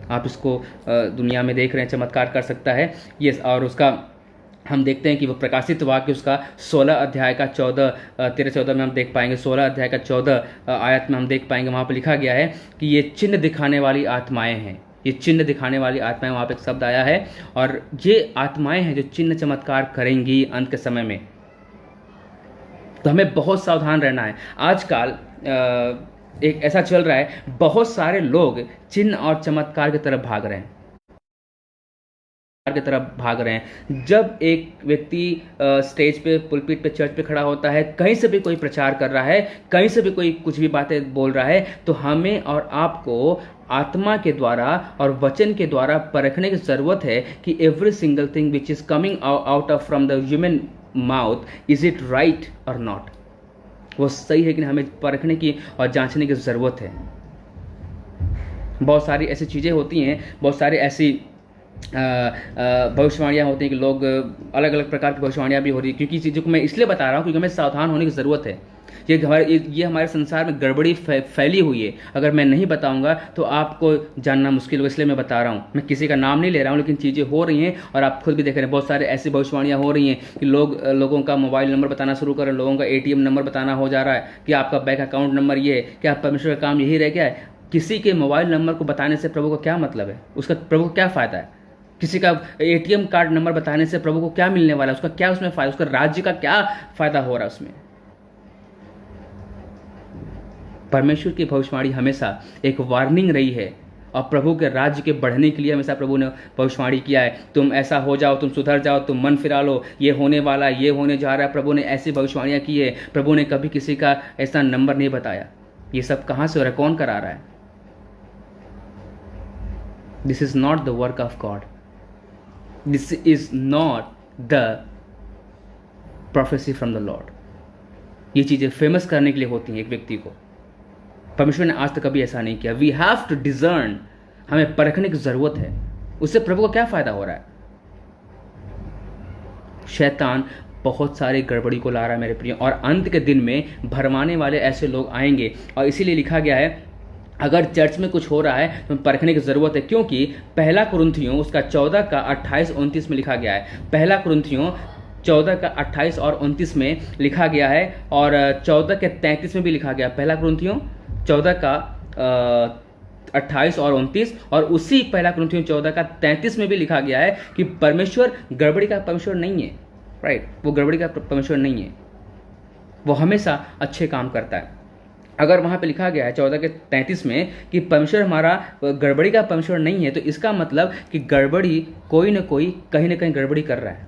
आप इसको दुनिया में देख रहे हैं, चमत्कार कर सकता है। यस, और उसका हम देखते हैं कि वो प्रकाशित वाक्य उसका 16 अध्याय का 13-14 में हम देख पाएंगे। 16 अध्याय का 14 आयत में हम देख पाएंगे, वहाँ पर लिखा गया है कि ये चिन्ह दिखाने वाली आत्माएं हैं। ये चिन्ह दिखाने वाली आत्माएं, वहाँ पे एक शब्द आया है। और ये आत्माएं हैं जो चिन्ह चमत्कार करेंगी अंत के समय में। तो हमें बहुत सावधान रहना है। आजकल एक ऐसा चल रहा है, बहुत सारे लोग चिन्ह और चमत्कार की तरफ भाग रहे हैं। जब एक व्यक्ति स्टेज पे, पुलपिट पे, चर्च पे खड़ा होता है, कहीं से भी कोई प्रचार कर रहा है, कहीं से भी कोई कुछ भी बातें बोल रहा है, तो हमें और आपको आत्मा के द्वारा और वचन के द्वारा परखने की जरूरत है कि every single thing which is coming out of from the human mouth, is it right और नॉट, वो सही है कि नहीं, हमें परखने की और जांचने की जरूरत है। बहुत सारी ऐसी चीजें होती हैं, बहुत सारी ऐसी भविष्यवाणियाँ होती हैं कि लोग अलग अलग प्रकार की भविष्यवाणियाँ भी हो रही है। क्योंकि चीज़ों को मैं इसलिए बता रहा हूँ क्योंकि हमें सावधान होने की ज़रूरत है। ये हमारे संसार में गड़बड़ी फैली हुई है। अगर मैं नहीं बताऊंगा तो आपको जानना मुश्किल होगा, इसलिए मैं बता रहा हूँ। मैं किसी का नाम नहीं ले रहा हूँ, लेकिन चीज़ें हो रही हैं और आप खुद भी देख रहे हैं। बहुत सारे ऐसी भविष्यवाणियाँ हो रही हैं कि लोगों का मोबाइल नंबर बताना शुरू कर रहे हैं, लोगों का ATM नंबर बताना हो जा रहा है कि आपका बैंक अकाउंट नंबर ये है। क्या परमेश्वर का काम यही रह गया है? किसी के मोबाइल नंबर को बताने से प्रभु को क्या मतलब है? उसका प्रभु को क्या फ़ायदा है? किसी का ATM कार्ड नंबर बताने से प्रभु को क्या मिलने वाला है? उसका क्या उसमें फायदा, उसका राज्य का क्या फायदा हो रहा है उसमें? परमेश्वर की भविष्यवाणी हमेशा एक वार्निंग रही है और प्रभु के राज्य के बढ़ने के लिए हमेशा प्रभु ने भविष्यवाणी किया है। तुम ऐसा हो जाओ, तुम सुधर जाओ, तुम मन फिरा लो, ये होने वाला, ये होने जा रहा है। प्रभु ने ऐसी भविष्यवाणियां की है। प्रभु ने कभी किसी का ऐसा नंबर नहीं बताया। ये सब कहां से हो रहा है? कौन करा रहा है? This is not the work of God. This is not the prophecy from the Lord. ये चीजें फेमस करने के लिए होती हैं एक व्यक्ति को। परमेश्वर ने आज तक कभी ऐसा नहीं किया। वी हैव टू डिजर्न, हमें परखने की जरूरत है। उससे प्रभु को क्या फायदा हो रहा है? शैतान बहुत सारी गड़बड़ी को ला रहा है मेरे प्रिय, और अंत के दिन में भरमाने वाले ऐसे लोग आएंगे। और इसीलिए लिखा गया है, अगर चर्च में कुछ हो रहा है तो परखने की जरूरत है। क्योंकि पहला कुरिन्थियों उसका 14 का 28-29 में लिखा गया है। पहला कुरिन्थियों 14 का 28 और 29 में लिखा गया है, और 14 के 33 में भी लिखा गया। पहला कुरिन्थियों 14 का 28 और 29, और उसी पहला कुरिन्थियों 14 का 33 में भी लिखा गया है कि परमेश्वर गड़बड़ी का परमेश्वर नहीं है। राइट, वो गड़बड़ी का परमेश्वर नहीं है, वो हमेशा अच्छे काम करता है। अगर वहाँ पे लिखा गया है 14 के 33 में कि परमेश्वर हमारा गड़बड़ी का परमेश्वर नहीं है, तो इसका मतलब कि गड़बड़ी कोई न कोई कहीं ना कहीं गड़बड़ी कर रहा है।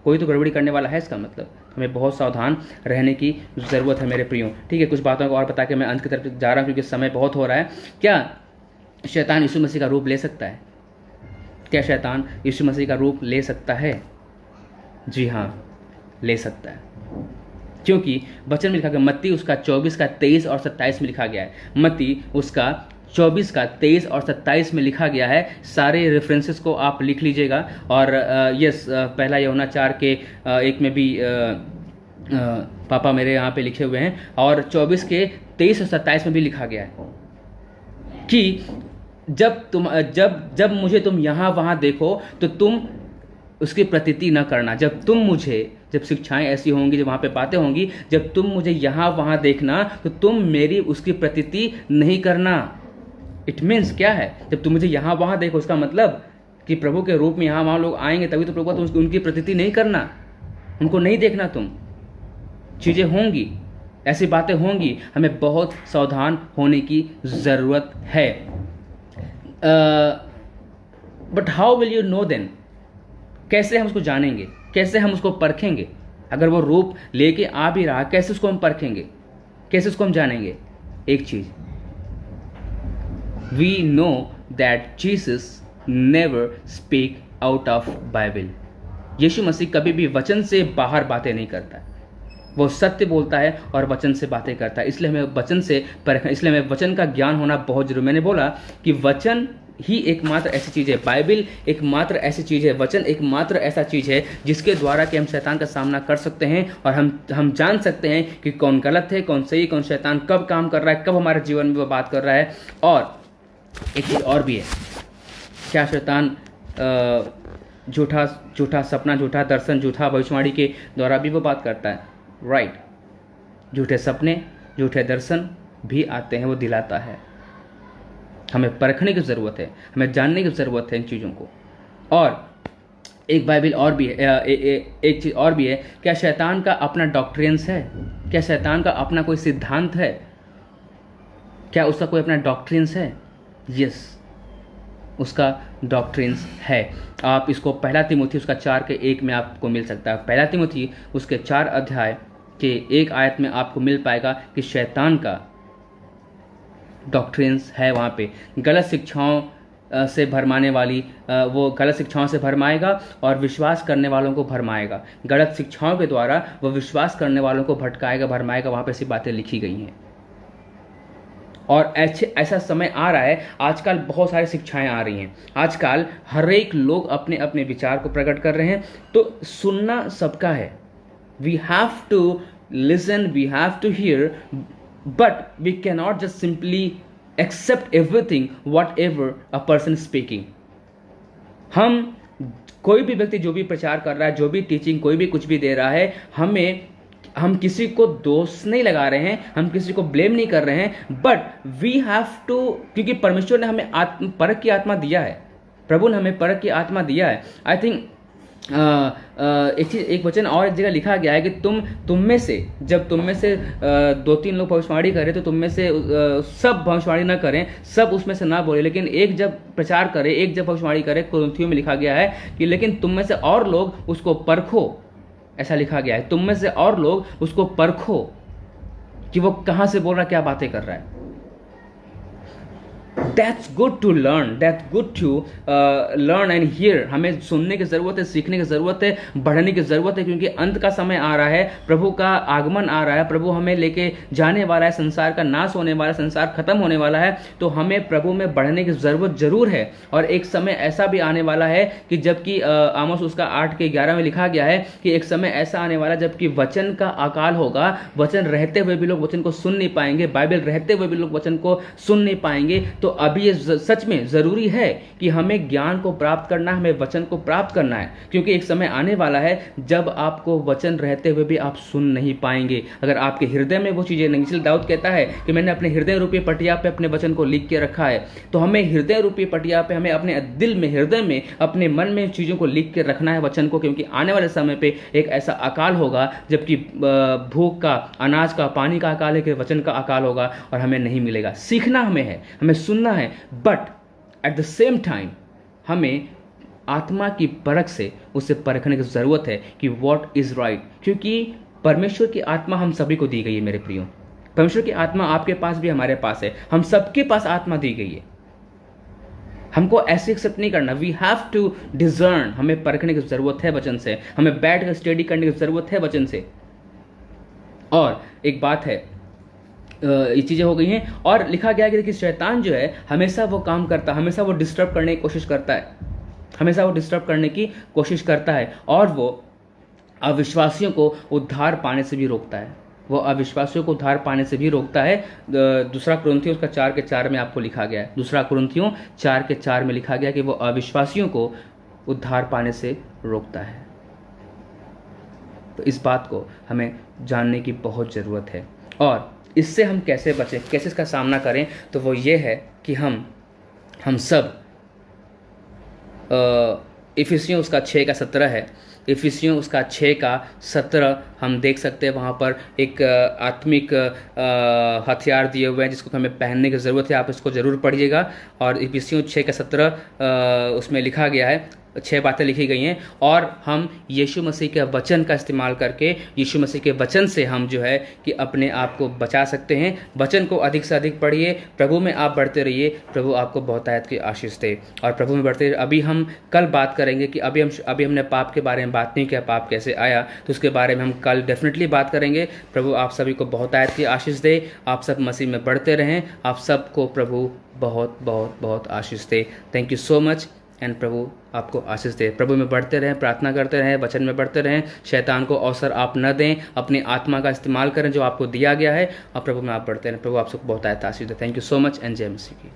कोई तो गड़बड़ी करने वाला है, इसका मतलब हमें बहुत सावधान रहने की ज़रूरत है मेरे प्रियो। ठीक है, कुछ बातों को और बता के मैं अंत की तरफ जा रहा हूँ क्योंकि समय बहुत हो रहा है। क्या शैतान यीशु मसीह का रूप ले सकता है? क्या शैतान यीशु मसीह का रूप ले सकता है? जी हाँ, ले सकता है। क्योंकि वचन में लिखा गया, मत्ती उसका 24 का 23 और 27 में लिखा गया है। मत्ती उसका 24 का 23 और 27 में लिखा गया है। सारे रेफरेंसेस को आप लिख लीजिएगा। और यस, पहला यूहन्ना 4 के 1 में भी पापा मेरे यहाँ पे लिखे हुए हैं, और 24 के 23 और 27 में भी लिखा गया है कि जब मुझे तुम यहाँ वहाँ देखो तो तुम उसकी प्रतीति न करना। जब शिक्षाएं ऐसी होंगी, जब वहाँ पे बातें होंगी, जब तुम मुझे यहाँ वहाँ देखना तो तुम मेरी उसकी प्रतीति नहीं करना। इट मीन्स क्या है? जब तुम मुझे यहाँ वहाँ देखो, उसका मतलब कि प्रभु के रूप में यहाँ वहाँ लोग आएंगे, तभी तो प्रभु का तुम उनकी प्रतीति नहीं करना, उनको नहीं देखना। तुम चीज़ें होंगी, ऐसी बातें होंगी, हमें बहुत सावधान होने की ज़रूरत है। But how will you know then? कैसे हम उसको जानेंगे? कैसे हम उसको परखेंगे? अगर वो रूप लेके आ भी रहा, कैसे उसको हम परखेंगे? कैसे उसको हम जानेंगे? एक चीज, we know that Jesus never speak out of Bible. यीशु मसीह कभी भी वचन से बाहर बातें नहीं करता। वो सत्य बोलता है और वचन से बातें करता है। इसलिए हमें वचन से परखना, इसलिए हमें वचन का ज्ञान होना बहुत जरूरी। मैंने बोला कि वचन ही एकमात्र ऐसी चीज़ है, बाइबल एकमात्र ऐसी चीज़ है, वचन एकमात्र ऐसा चीज़ है जिसके द्वारा कि हम शैतान का सामना कर सकते हैं और हम जान सकते हैं कि कौन गलत है, कौन सही, कौन शैतान कब काम कर रहा है, कब हमारे जीवन में वो बात कर रहा है। और एक चीज़ और भी है, क्या शैतान झूठा सपना, झूठा दर्शन, झूठा भविष्यवाणी के द्वारा भी वो बात करता है। राइट, झूठे सपने, झूठे दर्शन भी आते हैं, वो दिलाता है। हमें परखने की ज़रूरत है, हमें जानने की ज़रूरत है इन चीज़ों को। और एक बाइबल और भी है, एक चीज़ और भी है, क्या शैतान का अपना डॉक्ट्रिन्स है? क्या शैतान का अपना कोई सिद्धांत है? क्या उसका कोई अपना डॉक्ट्रिन्स है? यस, उसका डॉक्ट्रिन्स है। आप इसको पहला तिमुथी उसका 4:1 में आपको मिल सकता है। पहला तिमुथी उसके 4 अध्याय के 1 आयत में आपको मिल पाएगा कि शैतान का डॉक्ट्रिन्स है। वहाँ पे गलत शिक्षाओं से भरमाने वाली, वो गलत शिक्षाओं से भरमाएगा और विश्वास करने वालों को भरमाएगा। गलत शिक्षाओं के द्वारा वो विश्वास करने वालों को भटकाएगा, भरमाएगा। वहाँ पे ऐसी बातें लिखी गई हैं। और ऐसा समय आ रहा है, आजकल बहुत सारी शिक्षाएं आ रही हैं। आजकल हर एक लोग अपने अपने विचार को प्रकट कर रहे हैं, तो सुनना सबका है। We have to listen, we have to hear, but we can not just simply accept everything what ever a person speaking. हम कोई भी व्यक्ति जो भी प्रचार कर रहा है, जो भी टीचिंग, कोई भी कुछ भी दे रहा है, हम किसी को दोष नहीं लगा रहे हैं, हम किसी को ब्लेम नहीं कर रहे हैं, बट वी हैव टू, क्योंकि परमेश्वर ने हमें परख की आत्मा दिया है, प्रभु ने हमें परख की आत्मा दिया है। आई थिंक एक वचन और एक जगह लिखा गया है कि तुम में से, जब तुम में से 2-3 लोग भविष्यवाणी करें तो तुम में से सब भविष्यवाणी ना करें, सब उसमें से ना बोले, लेकिन एक जब प्रचार करे, एक जब भविष्यवाणी करे। कुरिन्थियों में लिखा गया है कि लेकिन तुम में से और लोग उसको परखो, ऐसा लिखा गया है। तुम में से और लोग उसको परखो कि वो कहां से बोल रहा है, क्या बातें कर रहा है। That's good to learn, that's good to learn and hear। हमें सुनने की ज़रूरत है, सीखने की ज़रूरत है, बढ़ने की ज़रूरत है, क्योंकि अंत का समय आ रहा है, प्रभु का आगमन आ रहा है, प्रभु हमें लेके जाने वाला है, संसार का नाश होने वाला है, संसार खत्म होने वाला है। तो हमें प्रभु में बढ़ने की ज़रूरत जरूर है। और एक समय ऐसा भी आने वाला है कि जबकि आमोस उसका 8:11 में लिखा गया है कि एक समय ऐसा आने वाला जबकि वचन का अकाल होगा, वचन रहते हुए भी लोग वचन को सुन नहीं पाएंगे, बाइबल रहते हुए भी लोग वचन को सुन नहीं पाएंगे। तो अभी ये सच में ज़रूरी है कि हमें ज्ञान को प्राप्त करना है, हमें वचन को प्राप्त करना है, क्योंकि एक समय आने वाला है जब आपको वचन रहते हुए भी आप सुन नहीं पाएंगे, अगर आपके हृदय में वो चीज़ें नहीं। इसलिए दाऊद कहता है कि मैंने अपने हृदय रूपी पटिया पे अपने वचन को लिख के रखा है। तो हमें हृदय रूपी पटिया पे, हमें अपने दिल में, हृदय में, अपने मन में चीज़ों को लिख के रखना है, वचन को, क्योंकि आने वाले समय पे एक ऐसा अकाल होगा जबकि भूख का, अनाज का, पानी का अकाल है, कि वचन का अकाल होगा और हमें नहीं मिलेगा। सीखना हमें है, हमें सुनना है, but at the same time हमें आत्मा की परख से उसे परखने की ज़रूरत है कि व्हाट इज़ राइट, क्योंकि परमेश्वर की आत्मा हम सभी को दी गई है मेरे प्रियो। परमेश्वर की आत्मा आपके पास भी, हमारे पास है, हम सबके पास आत्मा दी गई है। हमको ऐसे एक्सेप्ट नहीं करना। वी हैव टू डिजर्न, हमें परखने की ज़रूरत है वचन से, हमें बैठ कर स्टडी करने की ज़रूरत है वचन से। और एक बात है, ये चीज़ें हो गई हैं। और लिखा गया है कि शैतान जो है हमेशा वो काम करता है, हमेशा वो डिस्टर्ब करने की कोशिश करता है, हमेशा वो डिस्टर्ब करने की कोशिश करता है, और वो अविश्वासियों को उद्धार पाने से भी रोकता है। वो अविश्वासियों को उद्धार पाने से भी रोकता है। दूसरा कुरिन्थियों उसका 4:4 में आपको लिखा गया है, दूसरा कुरिन्थियों 4:4 में लिखा गया कि वो अविश्वासियों को उद्धार पाने से रोकता है। तो इस बात को हमें जानने की बहुत ज़रूरत है। और इससे हम कैसे बचें, कैसे इसका सामना करें, तो वो ये है कि हम सब इफिसियों उसका 6:17 है, इफिसियों उसका 6:17 हम देख सकते हैं। वहाँ पर एक आत्मिक हथियार दिए हुए हैं जिसको हमें पहनने की ज़रूरत है। आप इसको ज़रूर पढ़िएगा। और इफिसियों 6:17 उसमें लिखा गया है, 6 बातें लिखी गई हैं, और हम यीशु मसीह के वचन का इस्तेमाल करके, यीशु मसीह के वचन से हम जो है कि अपने आप को बचा सकते हैं। वचन को अधिक से अधिक पढ़िए, प्रभु में आप बढ़ते रहिए, प्रभु आपको बहुतायत की आशीष दे। और प्रभु में बढ़ते रहिए। अभी हम कल बात करेंगे कि अभी हमने पाप के बारे में बात नहीं किया, पाप कैसे आया, तो उसके बारे में हम कल डेफिनेटली बात करेंगे। प्रभु आप सभी को बहुतायत की आशीष दे, आप सब मसीह में बढ़ते रहें, आप सबको प्रभु बहुत बहुत बहुत आशीष दे। Thank you so much. And प्रभु आपको आशीष दे। प्रभु में बढ़ते रहें, प्रार्थना करते रहें, वचन में बढ़ते रहें, शैतान को अवसर आप न दें, अपनी आत्मा का इस्तेमाल करें जो आपको दिया गया है, और प्रभु में आप बढ़ते रहें। प्रभु आप सबको बहुत आशीष दे। Thank you so much and जय मसीह की।